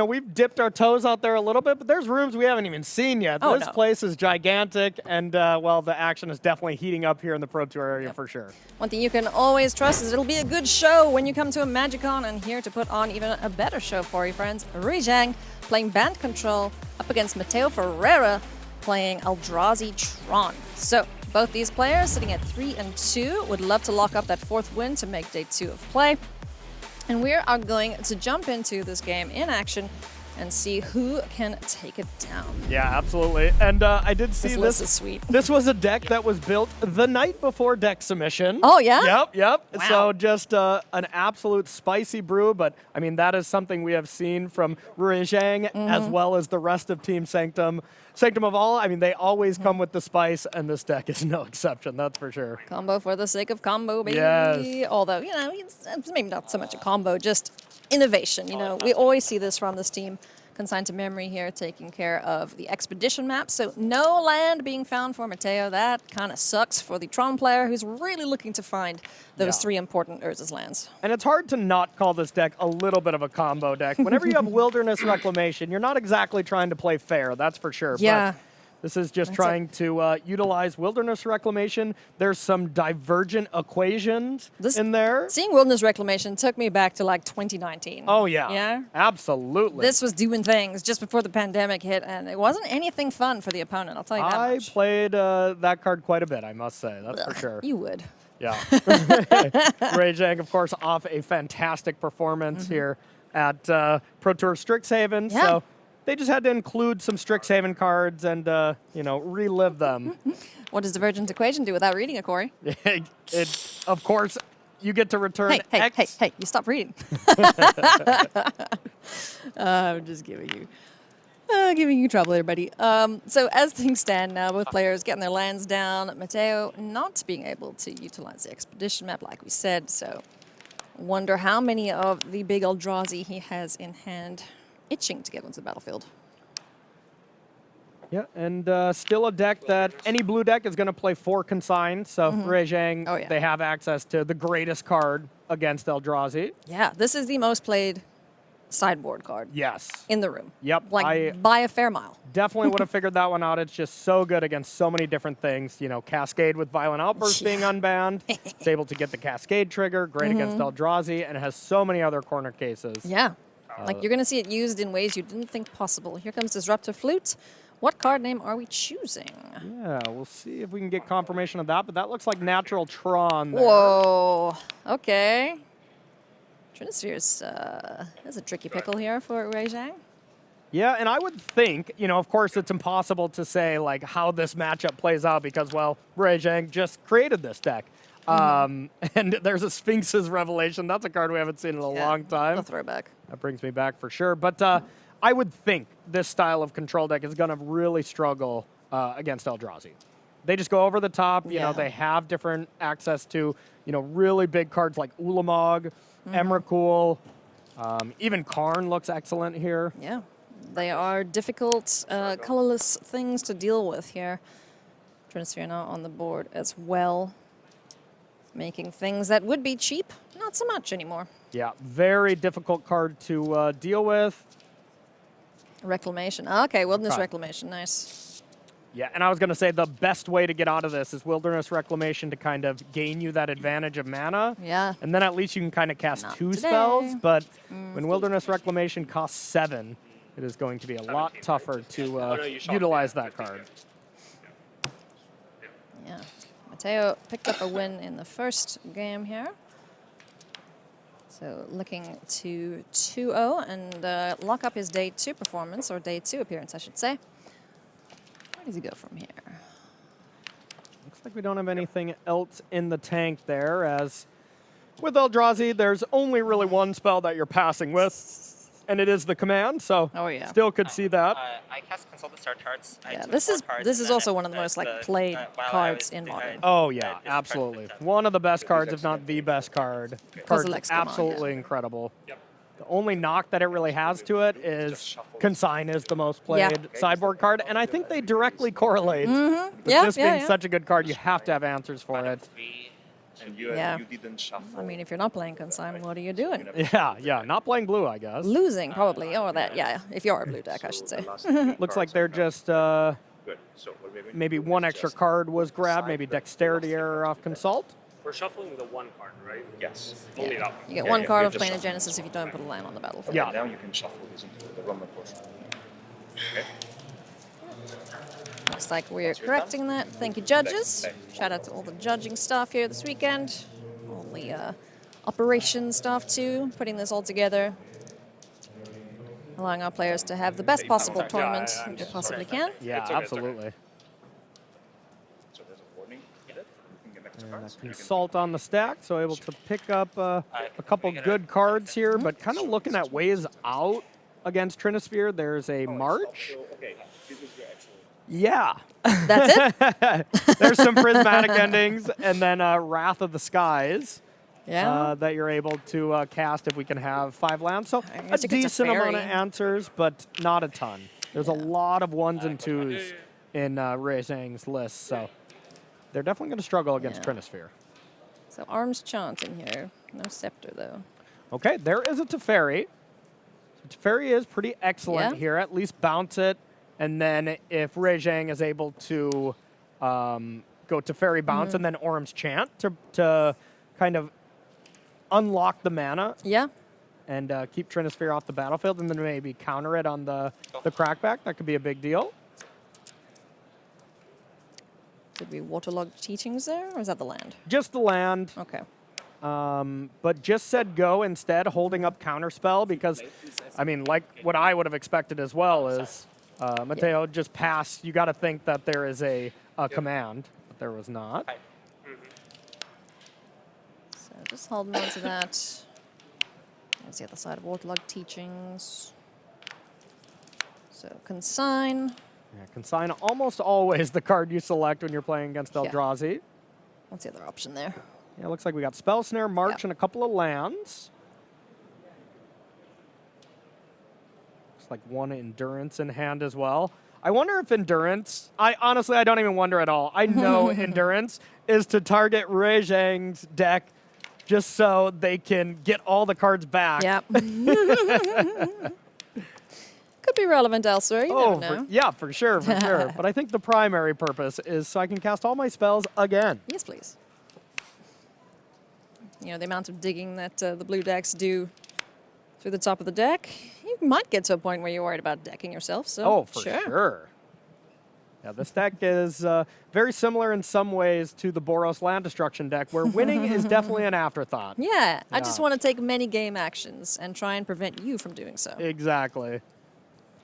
we've dipped our toes out there a little bit, but there's rooms we haven't even seen yet. Oh, this no. place is gigantic, and the action is definitely heating up here in the Pro Tour area for sure. One thing you can always trust is it'll be a good show when you come to a MagicCon, and here to put on even a better show for you, friends, Zhang playing Band Control up against Mateo Ferreira playing Eldrazi Tron. So both these players sitting at 3-2 would love to lock up that fourth win to make day 2 of play. And we are going to jump into this game in action and see who can take it down. Yeah, absolutely. And I did see This list is sweet. This was a deck that was built the night before deck submission. Oh, yeah? Yep. Wow. So just an absolute spicy brew, but I mean, that is something we have seen from Zhang as well as the rest of Team Sanctum. Sanctum of all, I mean, they always come with the spice, and this deck is no exception, that's for sure. Combo for the sake of combo, baby. Yes. Although, it's maybe not so much a combo, just innovation. We always see this from this team. Consigned to memory here, taking care of the expedition map. So no land being found for Mateo. That kind of sucks for the Tron player who's really looking to find those 3 important Urza's lands. And it's hard to not call this deck a little bit of a combo deck. Whenever you have Wilderness Reclamation, you're not exactly trying to play fair, that's for sure. Yeah. But This is just That's trying to utilize wilderness reclamation. There's some divergent equations in there. Seeing Wilderness Reclamation took me back to like 2019. Oh, yeah. Yeah? Absolutely. This was doing things just before the pandemic hit, and it wasn't anything fun for the opponent, I'll tell you that I much. played that card quite a bit, I must say. That's for sure. You would. Yeah. Ray Zhang, of course, off a fantastic performance here at Pro Tour Strixhaven. Yeah. So they just had to include some Strixhaven cards and, relive them. What does Divergent Equation do without reading it, Corey? Of course, you get to return X. Hey, you stop reading. I'm just giving you trouble there, buddy. So as things stand now, both players getting their lands down. Mateo not being able to utilize the expedition map like we said, so wonder how many of the big Eldrazi he has in hand itching to get onto the battlefield. Yeah, and still a deck that any blue deck is going to play 4 consigns. So Ray Zhang, they have access to the greatest card against Eldrazi. Yeah, this is the most played sideboard card. Yes. In the room. Yep. Like by a fair mile. Definitely would have figured that one out. It's just so good against so many different things. You know, Cascade with Violent Outburst being unbanned. It's able to get the Cascade trigger, great against Eldrazi, and it has so many other corner cases. Yeah. Like you're going to see it used in ways you didn't think possible. Here comes Disruptive Flute. What card name are we choosing? Yeah, we'll see if we can get confirmation of that, but that looks like Natural Tron there. Whoa. Okay. Trinisphere's that's a tricky pickle here for Ray Zhang. Yeah, and I would think, of course, it's impossible to say like how this matchup plays out because, well, Ray Zhang just created this deck. And there's a Sphinx's Revelation. That's a card we haven't seen in a long time. A throwback. That brings me back for sure. But I would think this style of control deck is going to really struggle against Eldrazi. They just go over the top. You know, they have different access to, really big cards like Ulamog, Emrakul. Even Karn looks excellent here. Yeah. They are difficult, colorless things to deal with here. Trinisphere now on the board as well. Making things that would be cheap, not so much anymore. Yeah, very difficult card to deal with. Reclamation. Okay, Wilderness Reclamation. Nice. Yeah, and I was going to say the best way to get out of this is Wilderness Reclamation to kind of gain you that advantage of mana. Yeah. And then at least you can kind of cast Not 2 today. spells. But when Wilderness Reclamation costs 7, it is going to be a lot tougher to utilize that card. Yeah. Mateo picked up a win in the first game here. So looking to 2-0 and lock up his day 2 performance, or day 2 appearance, I should say. Where does he go from here? Looks like we don't have anything else in the tank there, as with Eldrazi, there's only really one spell that you're passing with, and it is the command, so still could see that. I cast Consult the Star Charts. Yeah, this is also one of the most played cards in Modern. Oh yeah, absolutely. One of the best cards, if not the best card. Card's X absolutely incredible. The only knock that it really has to it is Consign is the most played sideboard card, and I think they directly correlate. With this being such a good card, you have to have answers for it. And you didn't shuffle. I mean, if you're not playing Consign, what are you doing? Yeah, not playing blue, I guess. Losing, probably. Or that, if you're a blue deck, I should say. Looks like they're just maybe one extra card was grabbed, maybe Dexterity error off Consult. We're shuffling the 1 card, right? Yes. Only that one. You get 1 card of Plane of Genesis if you don't put a land on the battlefield. Yeah. Now you can shuffle this into the Roman portion. Okay. Looks like we're correcting that. Thank you, judges. Shout out to all the judging staff here this weekend. All the operations staff, too, putting this all together. Allowing our players to have the best possible tournament they possibly can. Yeah, absolutely. So there's a warning. Consult on the stack, so able to pick up a couple good cards here, but kind of looking at ways out against Trinisphere. There's a March. Yeah. That's it? There's some prismatic endings, and then Wrath of the Skies. Yeah. That you're able to cast if we can have 5 lands. So I a guess you get to decent amount of fairy. answers, but not a ton. There's a lot of 1s and 2s in Ray Zhang's list, so they're definitely going to struggle against Trinisphere. So Arms Chant in here. No Scepter, though. Okay, there is a Teferi. So Teferi is pretty excellent here. At least bounce it And then if Zhang is able to go to Fairy Bounce and then Orm's Chant to kind of unlock the mana Yeah. and keep Trinisphere off the battlefield, and then maybe counter it on the crackback, that could be a big deal. Could be waterlogged teachings there, or is that the land? Just the land. Okay. But just said go instead, holding up counterspell, because, I mean, like what I would have expected as well is Mateo just pass. You got to think that there is a command, but there was not. So just holding on to that. There's the other side of waterlogged teachings. So consign. Yeah, consign almost always the card you select when you're playing against Eldrazi. What's the other option there? Yeah, looks like we got Spell Snare, March, and a couple of lands. Looks like one Endurance in hand as well. I wonder if Endurance, honestly, I don't even wonder at all. I know Endurance is to target Zhang's deck just so they can get all the cards back. Yep. Could be relevant elsewhere, you never know. Yeah, for sure, for sure. But I think the primary purpose is so I can cast all my spells again. Yes, please. You know, the amount of digging that the blue decks do through the top of the deck, you might get to a point where you're worried about decking yourself. So For sure. Yeah, this deck is very similar in some ways to the Boros land destruction deck, where winning is definitely an afterthought. Yeah, I just want to take many game actions and try and prevent you from doing so. Exactly.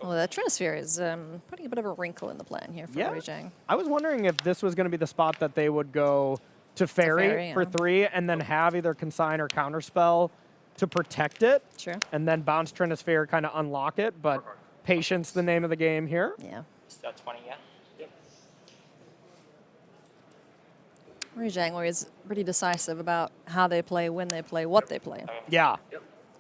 Well, that Trinisphere is putting a bit of a wrinkle in the plan here for Zhang. I was wondering if this was going to be the spot that they would go to Fairy for 3 and then have either Consign or Counterspell to protect it. Sure. And then bounce Trinisphere, kind of unlock it. But patience, the name of the game here. Yeah. Is that 20, yeah? Zhang is pretty decisive about how they play, when they play, what they play. Yeah.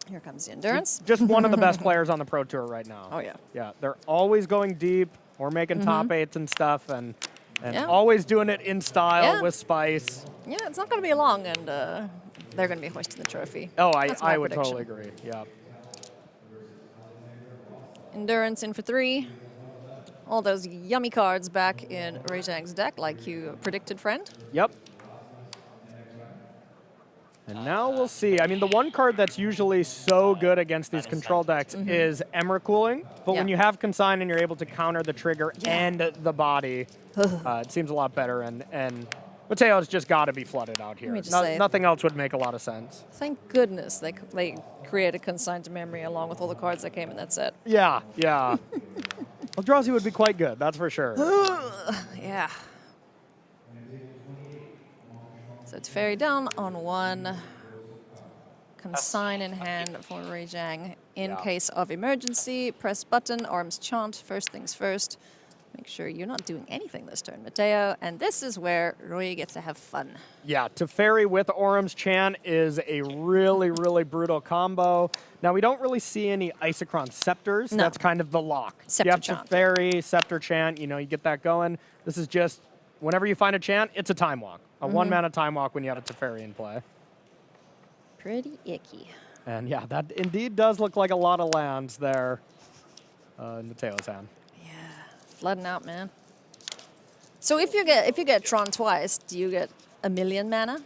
Here comes the Endurance. Just one of the best players on the Pro Tour right now. Oh, yeah. Yeah, they're always going deep or making top 8s and stuff, and always doing it in style with spice. Yeah, it's not going to be long, and they're going to be hoisting the trophy. Oh, That's my I would prediction. totally agree. Yeah. Endurance in for 3. All those yummy cards back in Zhang's deck, like you predicted, friend. Yep. And now we'll see. I mean, the one card that's usually so good against these control decks is Emrakuling. But when you have Consign and you're able to counter the trigger and the body, it seems a lot better. And Mateo's just got to be flooded out here. Nothing else would make a lot of sense. Thank goodness they created Consign to Memory along with all the cards that came in that set. Yeah, yeah. Eldrazi would be quite good, that's for sure. Yeah. So it's Fairy down on 1. Consign in hand for Zhang. In case of emergency, press button, Arms Chant, first things first. Make sure you're not doing anything this turn, Mateo. And this is where Roy gets to have fun. Yeah, to Fairy with Orm's Chant is a really, really brutal combo. Now, we don't really see any Isochron Scepters. No. That's kind of the lock. Scepter you have Chant. to Fairy, Scepter Chant, you get that going. This is just, whenever you find a chant, it's a time walk. A 1-mana time walk when you have a Teferi in play. Pretty icky. And yeah, that indeed does look like a lot of lands there in Mateo's hand. Flooding out, man. So if you get Tron twice, do you get 1,000,000 mana?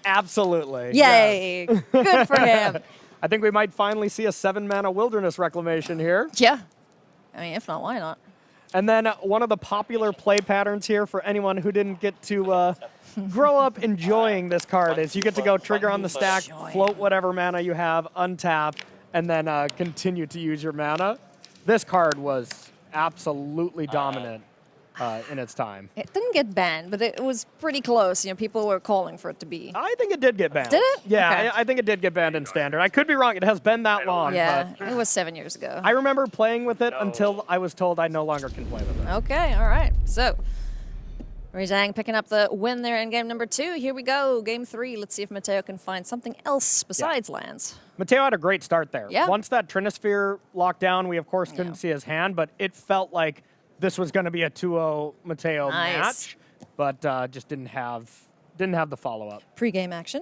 Absolutely. Yay! Yes. Good for him. I think we might finally see a 7-mana Wilderness Reclamation here. Yeah. I mean, if not, why not? And then one of the popular play patterns here for anyone who didn't get to grow up enjoying this card is you get to go trigger on the stack, float whatever mana you have, untap, and then continue to use your mana. This card was absolutely dominant in its time. It didn't get banned, but it was pretty close. People were calling for it to be. I think it did get banned. Did it? Yeah, Okay. I think it did get banned in Standard. I could be wrong. It has been that long. Yeah, But it was 7 years ago. I remember playing with it until I was told I no longer can play with it. Okay, all right. So, Zhang picking up the win there in game number 2. Here we go, game 3. Let's see if Mateo can find something else besides lands. Mateo had a great start there. Yeah. Once that Trinisphere locked down, we of course couldn't see his hand, but it felt like this was going to be a 2-0 Mateo match, but just didn't have the follow-up. Pre-game action.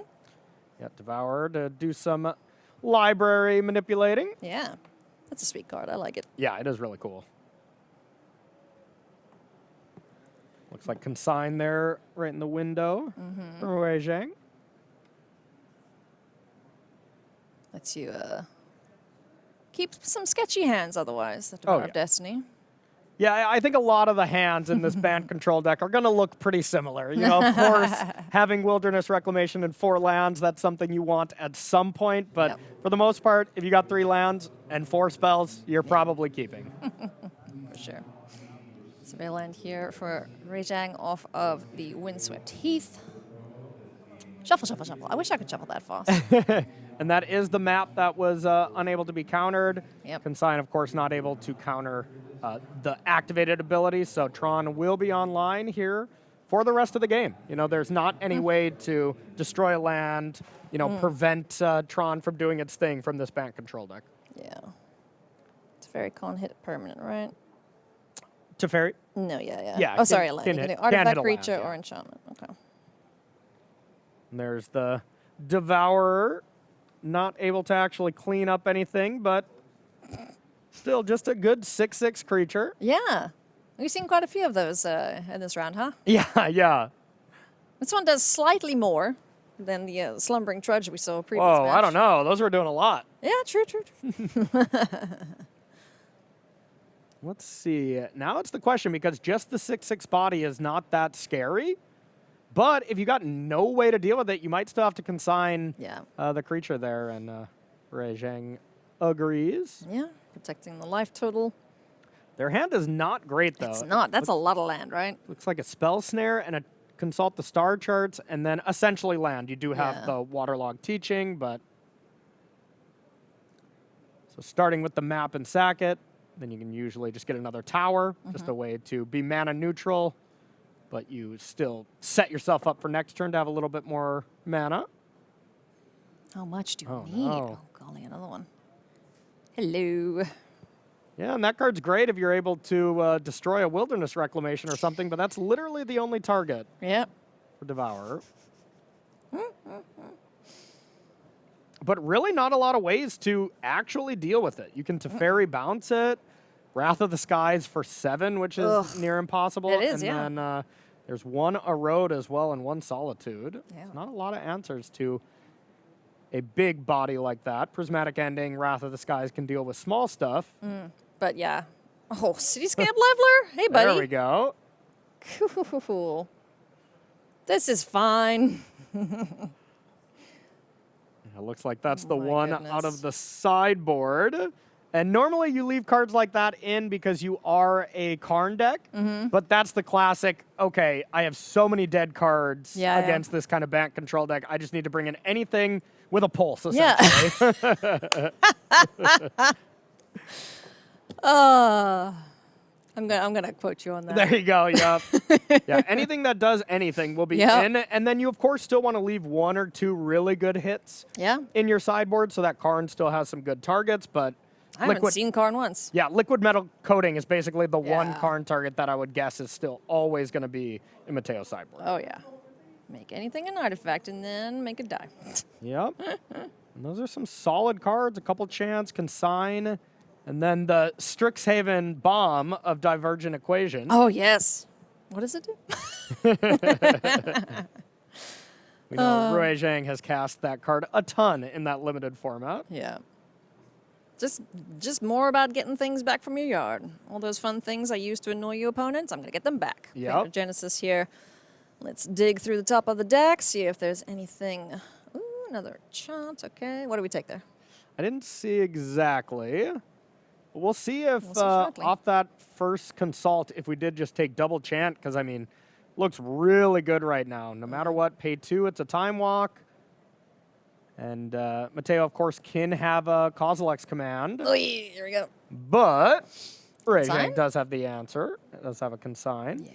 Yeah, Devour to do some library manipulating. Yeah, that's a sweet card. I like it. Yeah, it is really cool. Looks like consign there right in the window for Zhang. Lets you keep some sketchy hands otherwise. The Devour of Destiny. Yeah, I think a lot of the hands in this band control deck are going to look pretty similar. You know, of course, having Wilderness Reclamation and 4 lands, that's something you want at some point. But for the most part, if you got 3 lands and 4 spells, you're probably keeping. For sure. Survey land here for Zhang off of the Windswept Heath. Shuffle, shuffle, shuffle. I wish I could shuffle that fast. And that is the map that was unable to be countered. Yep. Consign, of course, not able to counter the activated abilities, so Tron will be online here for the rest of the game. You know, there's not any way to destroy a land, you know, prevent Tron from doing its thing from this bank control deck. Yeah. Teferi can't hit permanent, right? Teferi? No, yeah. Yeah, Oh, sorry, a land. can You can hit- do can hit artifact, a land, creature, yeah. or enchantment. Okay. And there's the Devourer, not able to actually clean up anything, but still just a good 6/6 creature. Yeah. We've seen quite a few of those in this round, huh? Yeah. This one does slightly more than the Slumbering Trudge we saw previous Whoa, match. I don't know. Those were doing a lot. Yeah, true. Let's see. Now it's the question, because just the 6/6 body is not that scary. But if you got no way to deal with it, you might still have to consign the creature there. And Zhang agrees. Yeah, protecting the life total. Their hand is not great, though. It's not. That's a lot of land, right? Looks like a spell snare and a consult the star charts, and then essentially land. You do have the waterlogged teaching, but so starting with the map and sack it, then you can usually just get another tower, just a way to be mana neutral, but you still set yourself up for next turn to have a little bit more mana. How much do you Oh, need? no. Oh, golly, another one. Hello. Yeah, and that card's great if you're able to destroy a Wilderness Reclamation or something, but that's literally the only target Yep. for Devourer. But really not a lot of ways to actually deal with it. You can Teferi bounce it, Wrath of the Skies for 7, which is near impossible. It is, and then there's 1 Erode as well and 1 Solitude. Yeah. Not a lot of answers to a big body like that. Prismatic Ending, Wrath of the Skies can deal with small stuff. But yeah. Oh, Cityscape Leveler? Hey, buddy. There we go. Cool. This is fine. It looks like that's the my one out goodness. of the sideboard. And normally you leave cards like that in because you are a Karn deck, but that's the classic, okay, I have so many dead cards against this kind of bank control deck, I just need to bring in anything with a pulse, essentially. I'm gonna quote you on that. There you go, yeah. Anything that does anything will be in, and then you, of course, still want to leave 1 or 2 really good hits in your sideboard so that Karn still has some good targets, but I haven't seen Karn once. Yeah, liquid metal coating is basically the one Yeah. Karn target that I would guess is still always going to be in Mateo's sideboard. Oh, yeah. Make anything an artifact and then make it die. Yep. And those are some solid cards. A couple chance, consign, and then the Strixhaven bomb of Divergent Equation. Oh, yes. What does it do? We know Rui Zhang has cast that card a ton in that limited format. Yeah. Just more about getting things back from your yard. All those fun things I used to annoy you opponents, I'm going to get them back. Yep. Painter Genesis here. Let's dig through the top of the deck, see if there's anything. Ooh, another chant. Okay. What do we take there? I didn't see exactly. We'll see if We'll see shortly. off that first consult, if we did just take double chant, because, I mean, looks really good right now. No matter what, pay 2, it's a time walk. And Mateo, of course, can have a Kozilek's command. Oh, yeah, here we go. But Rui Consign? Zhang does have the answer. It does have a consign. Yeah.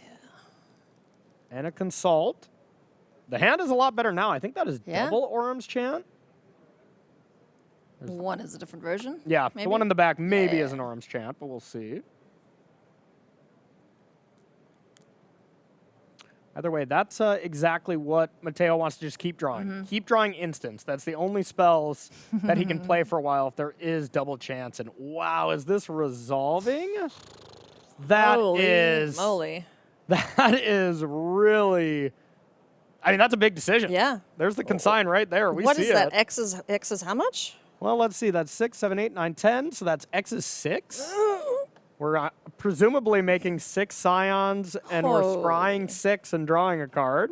And a consult. The hand is a lot better now. I think that is double Orum's chant. One is a different version. Yeah, maybe? the one in the back maybe Yeah. is an Orum's chant, but we'll see. Either way, that's exactly what Mateo wants to just keep drawing. Keep drawing instants. That's the only spells that he can play for a while if there is double chance. And wow, is this resolving? That Holy is moly. That is really... I mean, that's a big decision. Yeah. There's the consign right there. We What see is that? it. X is how much? Well, let's see. That's 6, 7, 8, 9, 10. So that's X is 6. We're presumably making 6 scions, and we're scrying 6 and drawing a card.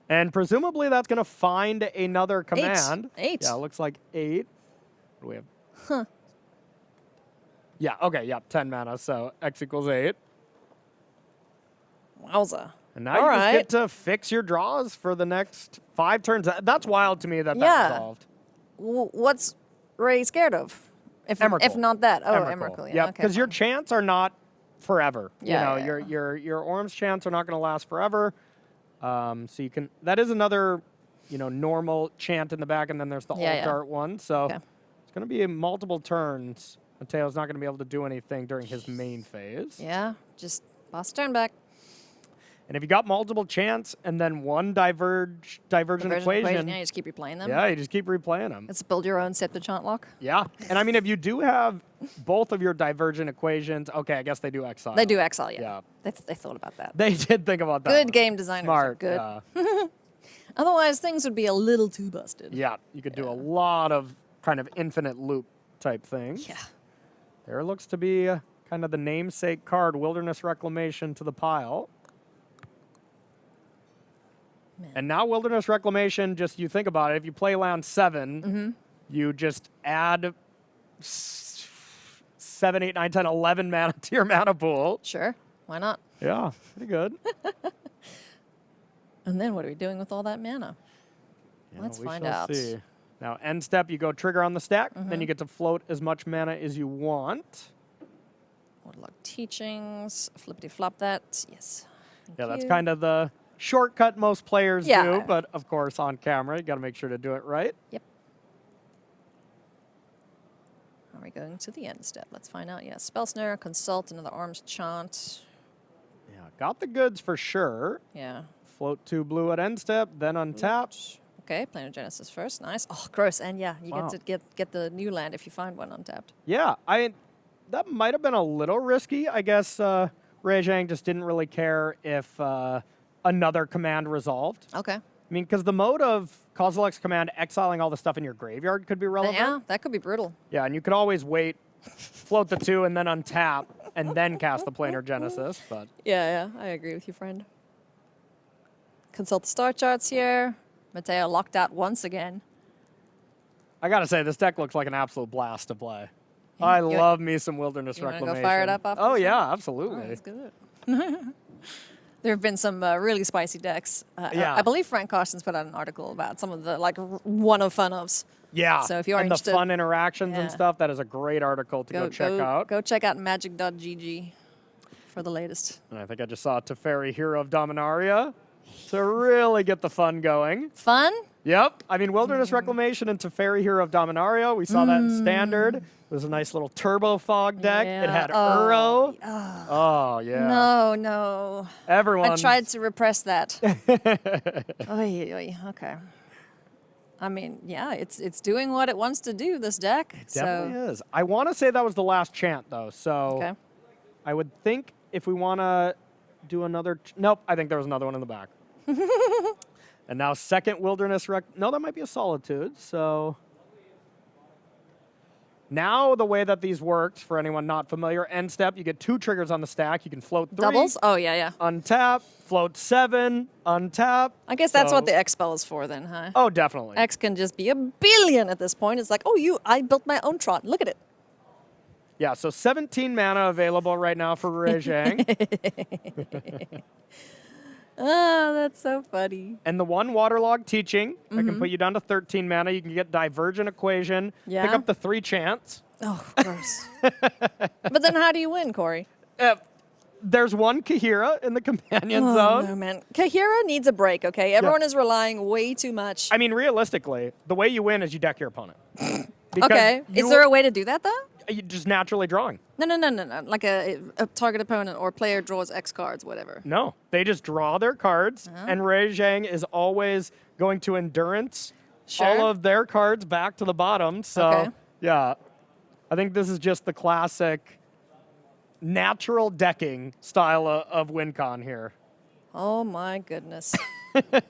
And presumably that's going to find another command. 8. Yeah, it looks like 8. What do we have? Huh. Yeah, okay, yeah, 10 mana, so X equals 8. Wowza. And now you just get to fix your draws for the next 5 turns. That's wild to me that resolved. What's Ray scared of? If not that. Oh, Emrakul. Yeah, okay, because your chants are not forever. Yeah, you know, your Orm's chants are not going to last forever. So you can. That is another, normal chant in the back, and then there's the alt art one. So it's going to be multiple turns. Mateo's not going to be able to do anything during his main phase. Yeah, just boss turn back. And if you got multiple chants and then one divergent equation, yeah, you just keep replaying them. Yeah, you just keep replaying them. Let's build your own Scepter Chant lock. Yeah, and I mean, if you do have both of your divergent equations, okay, I guess they do exile. They do exile, yeah. They thought about that. They did think about that. Good game designers. Smart. Good. Otherwise, things would be a little too busted. Yeah, you could do a lot of kind of infinite loop type things. Yeah. There looks to be kind of the namesake card, Wilderness Reclamation, to the pile. Man. And now Wilderness Reclamation, just you think about it, if you play land 7, you just add 7, 8, 9, 10, 11 mana to your mana pool. Sure. Why not? Yeah, pretty good. And then what are we doing with all that mana? Let's find out. See. Now, end step, you go trigger on the stack. Then you get to float as much mana as you want. Waterlog Teachings. Flippity flop that. Yes. Yeah, that's kind of the shortcut most players Yeah. do, but of course on camera, you got to make sure to do it right. Yep. Are we going to the end step? Let's find out. Yeah, Spell Snare, Consult, another Arms Chant. Yeah, got the goods for sure. Yeah. Float 2 blue at end step, then untap. Okay, Planar Genesis first. Nice. Oh, gross. And yeah, you get to get the new land if you find one untapped. Yeah, that might have been a little risky. I guess Zhang just didn't really care if another command resolved. Okay. I mean, because the mode of Kozilek's command exiling all the stuff in your graveyard could be relevant. Yeah, that could be brutal. Yeah, and you could always wait, float the 2, and then untap, and then cast the Planar Genesis. But Yeah, I agree with you, friend. Consult the star charts here. Mateo locked out once again. I gotta say, this deck looks like an absolute blast to play. I love me some Wilderness you wanna Reclamation. go fire it up after Oh this yeah, one? absolutely. Oh, that's good. There have been some really spicy decks. Yeah. I believe Frank Carson's put out an article about some of the one of fun ofs. Yeah. So if you are and the interested, fun interactions and yeah. stuff, that is a great article to go check out. Go check out magic.gg for the latest. And I think I just saw Teferi, Hero of Dominaria, to really get the fun going. Fun? Yep. I mean, Wilderness Reclamation and Teferi, Hero of Dominaria, we saw that in Standard. It was a nice little Turbo Fog deck. Yeah. It had Oh. Uro. Oh, yeah. No. Everyone. I tried to repress that. Okay. I mean, yeah, it's doing what it wants to do, this deck. Definitely is. I want to say that was the last chant, though. So I would think if we want to do another... Nope, I think there was another one in the back. And now second Wilderness No, that might be a Solitude. So now the way that these works, for anyone not familiar, end step, you get 2 triggers on the stack. You can float 3. Doubles? Oh, yeah. Untap, float 7, untap. I guess that's what the X spell is for then, huh? Oh, definitely. X can just be a billion at this point. It's like, I built my own Tron. Look at it. Yeah, so 17 mana available right now for Zhang. Oh, that's so funny. And the one Waterlog Teaching, that can put you down to 13 mana. You can get Divergent Equation, pick up the 3 chants. Oh, gross. But then how do you win, Corey? There's one Kahira in the Companion Zone. No, man. Kahira needs a break, okay? Everyone is relying way too much. I mean, realistically, the way you win is you deck your opponent. Okay. Is there a way to do that, though? You're just naturally drawing. No. Like a target opponent or player draws X cards, whatever. No. They just draw their cards, and Zhang is always going to endurance all of their cards back to the bottom. So, yeah. I think this is just the classic natural decking style of win con here. Oh my goodness.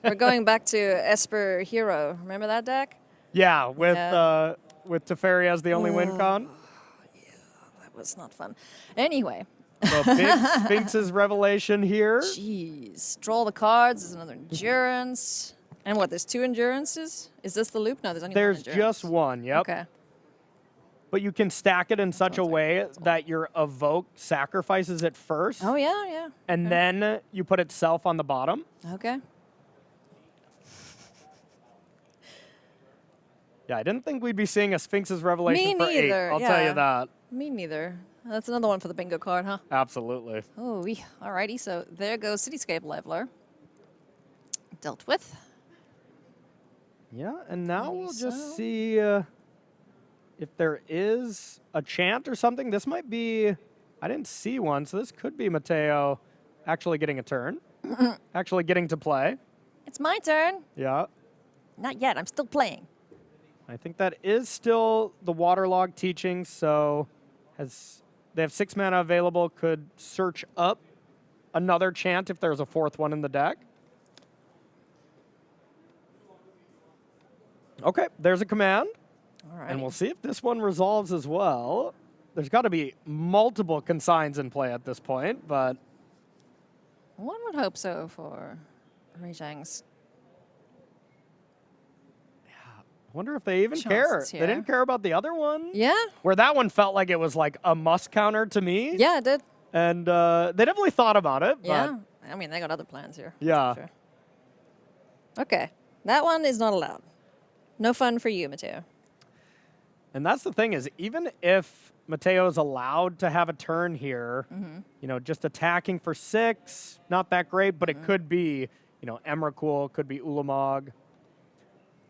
We're going back to Esper Hero. Remember that deck? Yeah, with Teferi as the only win con. That was not fun. Anyway. So big Sphinx's revelation here. Jeez. Draw the cards. There's another endurance. And what, there's 2 endurances? Is this the loop? No, there's only one There's endurance. just one, yep. Okay. But you can stack it in such a way that your evoke sacrifices it first. Oh, yeah, yeah. And then you put itself on the bottom. Okay. Yeah, I didn't think we'd be seeing a Sphinx's revelation for 8. neither, I'll tell yeah. you that. Me neither. That's another one for the bingo card, huh? Absolutely. Oh, alrighty. So there goes Cityscape Leveler. Dealt with. Yeah, and now Maybe we'll so. just see if there is a chant or something. This might be, I didn't see one, so this could be Mateo actually getting a turn, actually getting to play. It's my turn. Yeah, Not yet. I'm still playing. I think that is still the waterlog teaching, so they have 6 mana available, could search up another chant if there's a 4th one in the deck. Okay, there's a command. All right. And we'll see if this one resolves as well. There's got to be multiple consigns in play at this point, but One would hope so for Zhang's. I wonder if they even care. Chances They here. didn't care about the other one. Yeah. Where that one felt like it was like a must counter to me. Yeah, it did. And they definitely thought about it. Yeah. I mean, they got other plans here. that's Yeah. for sure. Okay. That one is not allowed. No fun for you, Mateo. And that's the thing is, even if Mateo is allowed to have a turn here, you know, just attacking for 6, not that great, but it could be, you know, Emrakul, could be Ulamog.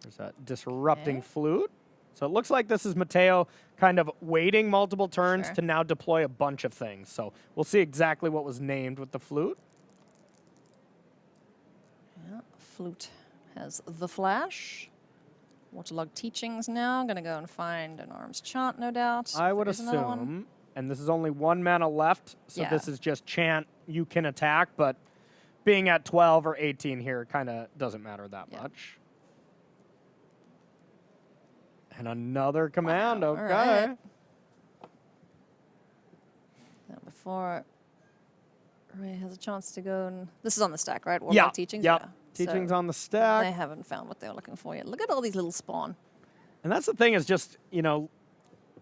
There's a disrupting flute. So it looks like this is Mateo kind of waiting multiple turns Sure. to now deploy a bunch of things. So we'll see exactly what was named with the flute. Yeah. Flute has the flash. Waterlog Teachings now. Going to go and find an Arms Chant, no doubt. I would There's another one. assume, and this is only 1 mana left, so Yeah. this is just chant you can attack, but being at 12 or 18 here kind of doesn't matter that Yeah. much. And another command, Wow, okay. all right. Now before Ray has a chance to go and... This is on the stack, right? Waterlog Yeah, Teachings? yep. Yeah. Teachings So on the stack. They haven't found what they're looking for yet. Look at all these little spawn. And that's the thing is just, you know,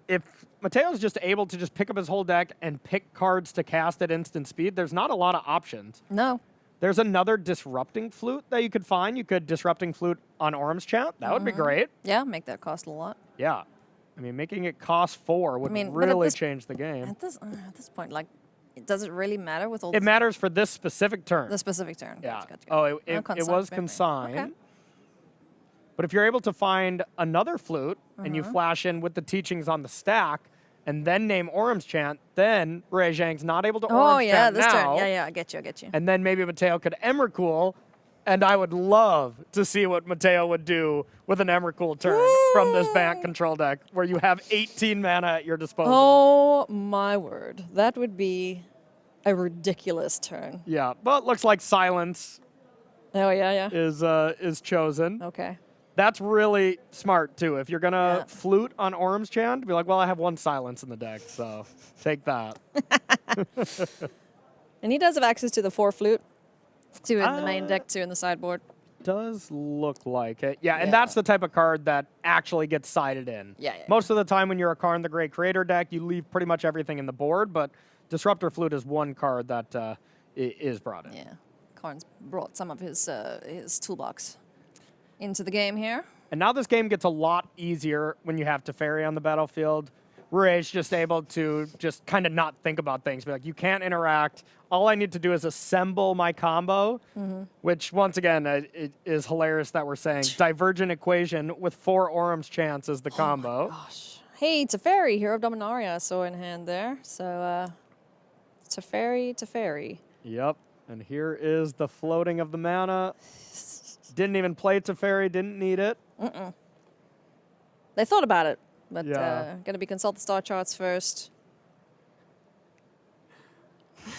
if Mateo's just able to just pick up his whole deck and pick cards to cast at instant speed, there's not a lot of options. No. There's another Disrupting Flute that you could find. You could Disrupting Flute on Orm's Chant. That would be great. Yeah, make that cost a lot. Yeah. I mean, making it cost 4 would mean, but at really this- change the game. At this point, like, does it really matter with all It matters for this specific turn. the specific turn? Yeah. Gotcha. Oh, it No, was consign, maybe. consigned. Okay. But if you're able to find another flute and Uh-huh. you flash in with the teachings on the stack and then name Orm's Chant, then Ray Zhang's not able to Oh, Orm's yeah, Chant this now. turn. Yeah, I get you. And then maybe Mateo could Emrakul, and I would love to see what Mateo would do with an Emrakul turn from this back control deck where you have 18 mana at your disposal. Oh, my word. That would be a ridiculous turn. Yeah, but looks like Silence Oh, yeah. is chosen. Okay. That's really smart, too. If you're going to Yeah. flute on Orm's Chant, be like, well, I have 1 Silence in the deck, so take that. And he does have access to the 4 flute. 2 in the main deck, 2 in the sideboard. Does look like it. Yeah, and Yeah. that's the type of card that actually gets sided in. Yeah. Most of the time when you're a Karn the Great Creator deck, you leave pretty much everything in the board, but Disruptor Flute is one card that is brought in. Yeah. Karn's brought some of his toolbox into the game here. And now this game gets a lot easier when you have Teferi on the battlefield. Ray's just able to just kind of not think about things. Be like, you can't interact. All I need to do is assemble my combo, which, once again, it is hilarious that we're saying Divergent Equation with 4 Orm's Chants as the combo. Gosh. Hey, Teferi, Hero of Dominaria, I saw in hand there. So, Teferi. Yep. And here is the floating of the mana. Didn't even play Teferi, didn't need it. They thought about it, but Yeah. going to be consult the star charts first.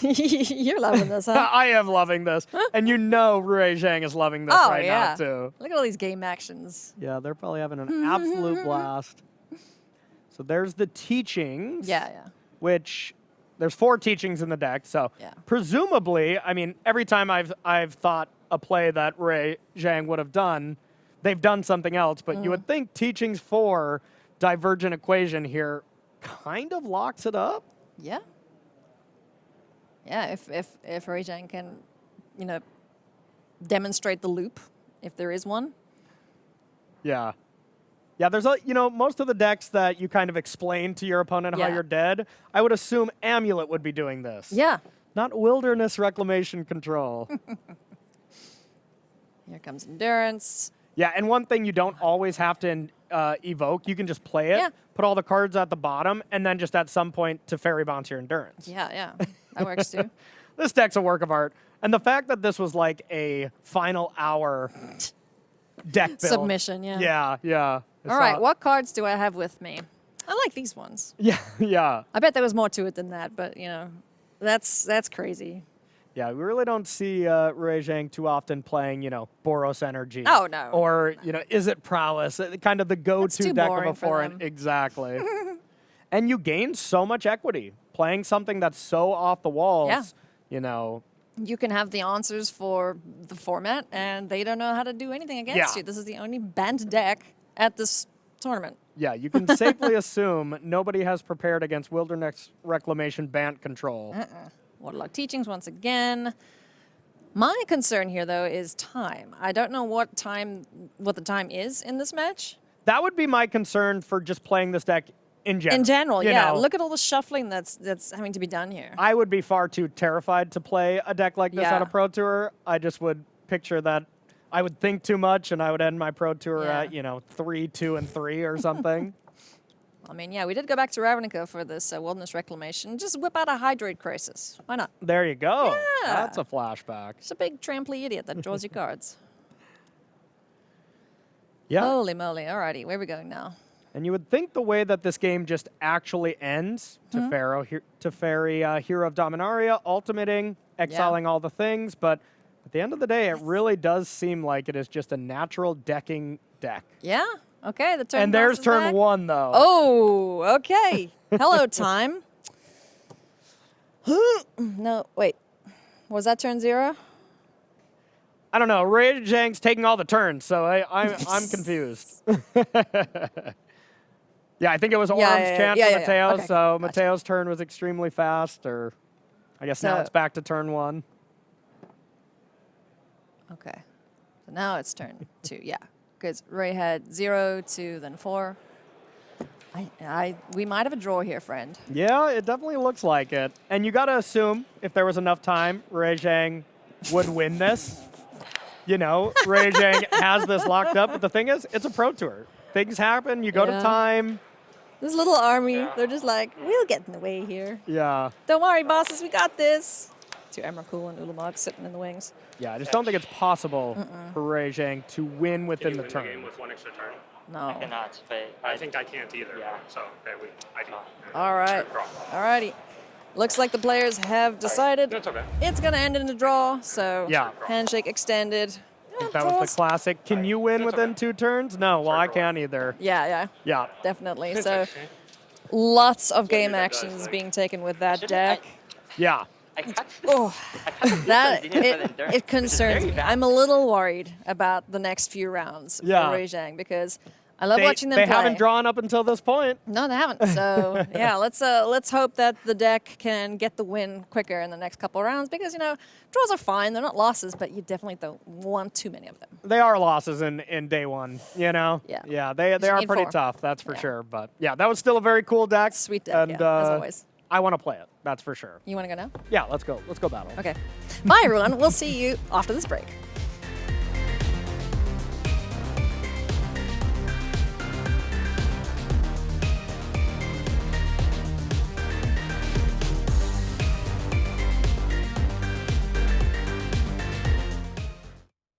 You're loving this, huh? I am loving this. And you know Rui Zhang is loving this right now, too. Look at all these game actions. Yeah, they're probably having an absolute blast. So there's the teachings. Yeah, yeah. Which there's 4 teachings in the deck. So presumably, I mean, every time I've thought a play that Rui Zhang would have done, they've done something else. But you would think teachings 4 divergent equation here kind of locks it up. Yeah. Yeah, if Rui Zhang can, you know, demonstrate the loop, if there is one. Yeah. Yeah, there's most of the decks that you kind of explain to your opponent how you're dead. I would assume Amulet would be doing this. Yeah. Not Wilderness Reclamation Control. Here comes Endurance. Yeah, and one thing you don't always have to evoke, you can just play it, put all the cards at the bottom, and then just at some point to Fairy Bounce your Endurance. Yeah, yeah. That works too. This deck's a work of art. And the fact that this was like a final hour deck build. Submission, yeah. Yeah, yeah. All right, what cards do I have with me? I like these ones. Yeah, yeah. I bet there was more to it than that, but, you know, that's crazy. Yeah, we really don't see Rui Zhang too often playing, Boros Energy. Oh, no. Or, Is It Prowess? Kind of the go-to deck of a foreign. Exactly. And you gain so much equity playing something that's so off the walls, You can have the answers for the format, and they don't know how to do anything against you. This is the only banned deck at this tournament. Yeah, you can safely assume nobody has prepared against Wilderness Reclamation Bant Control. Waterlogged Teachings once again. My concern here, though, is time. I don't know what the time is in this match. That would be my concern for just playing this deck in general. In general, you yeah. know. Look at all the shuffling that's having to be done here. I would be far too terrified to play a deck like this Yeah. on a Pro Tour. I just would picture that I would think too much and I would end my Pro Tour at, 3, 2, and 3 or something. I mean, yeah, we did go back to Ravnica for this Wilderness Reclamation. Just whip out a Hydrate Crisis. Why not? There you go. Yeah. That's a flashback. Just a big tramply idiot that draws your cards. Yeah. Holy moly. Alrighty, where are we going now? And you would think the way that this game just actually ends, Teferi, Hero of Dominaria, ultimating, exiling all the things, but at the end of the day, it really does seem like it is just a natural decking deck. Yeah? Okay, the turn. And there's bounces turn back. 1, though. Oh, okay. Hello, time. No, wait. Was that turn 0? I don't know. Rui Zhang's taking all the turns, so I'm confused. Yeah, I think it was Orm's chance for Mateo, Okay, so gotcha. Mateo's turn was extremely fast, or I guess now it's back to turn 1. Okay. So now it's turn 2, yeah. Because Ray had 0, 2, then 4. We might have a draw here, friend. Yeah, it definitely looks like it. And you got to assume, if there was enough time, Rui Zhang would win this. Rui Zhang has this locked up. But the thing is, it's a Pro Tour. Things happen. You go to time. This little army, they're just like, we'll get in the way here. Yeah. Don't worry, bosses, we got this. 2 Emrakul and Ulamog sitting in the wings. Yeah, I just don't think it's possible for Rui Zhang to win within Can you the win turn. the game with 1 extra turn? No. I cannot, but I think I can't either. Yeah. So I do. All right. Alrighty. Looks like the players have decided That's okay. it's going to end in a draw, so Yeah. handshake extended. I think that was the classic. Can you win within 2 turns? No, well, I can't either. Yeah, Yeah. definitely. So lots of game actions being taken with that deck. Yeah. Oh, it concerns me. I'm a little worried about the next few rounds for Rui Zhang because I love watching them play. They haven't drawn up until this point. No, they haven't. So yeah, let's hope that the deck can get the win quicker in the next couple of rounds because draws are fine. They're not losses, but you definitely don't want too many of them. They are losses in day 1. Yeah. Yeah, they are need pretty 4. tough. That's for sure. But yeah, that was still a very cool deck. Sweet deck, and, as always. I want to play it. That's for sure. You want to go now? Yeah, let's go. Let's go battle. Okay. Bye, everyone. We'll see you after this break.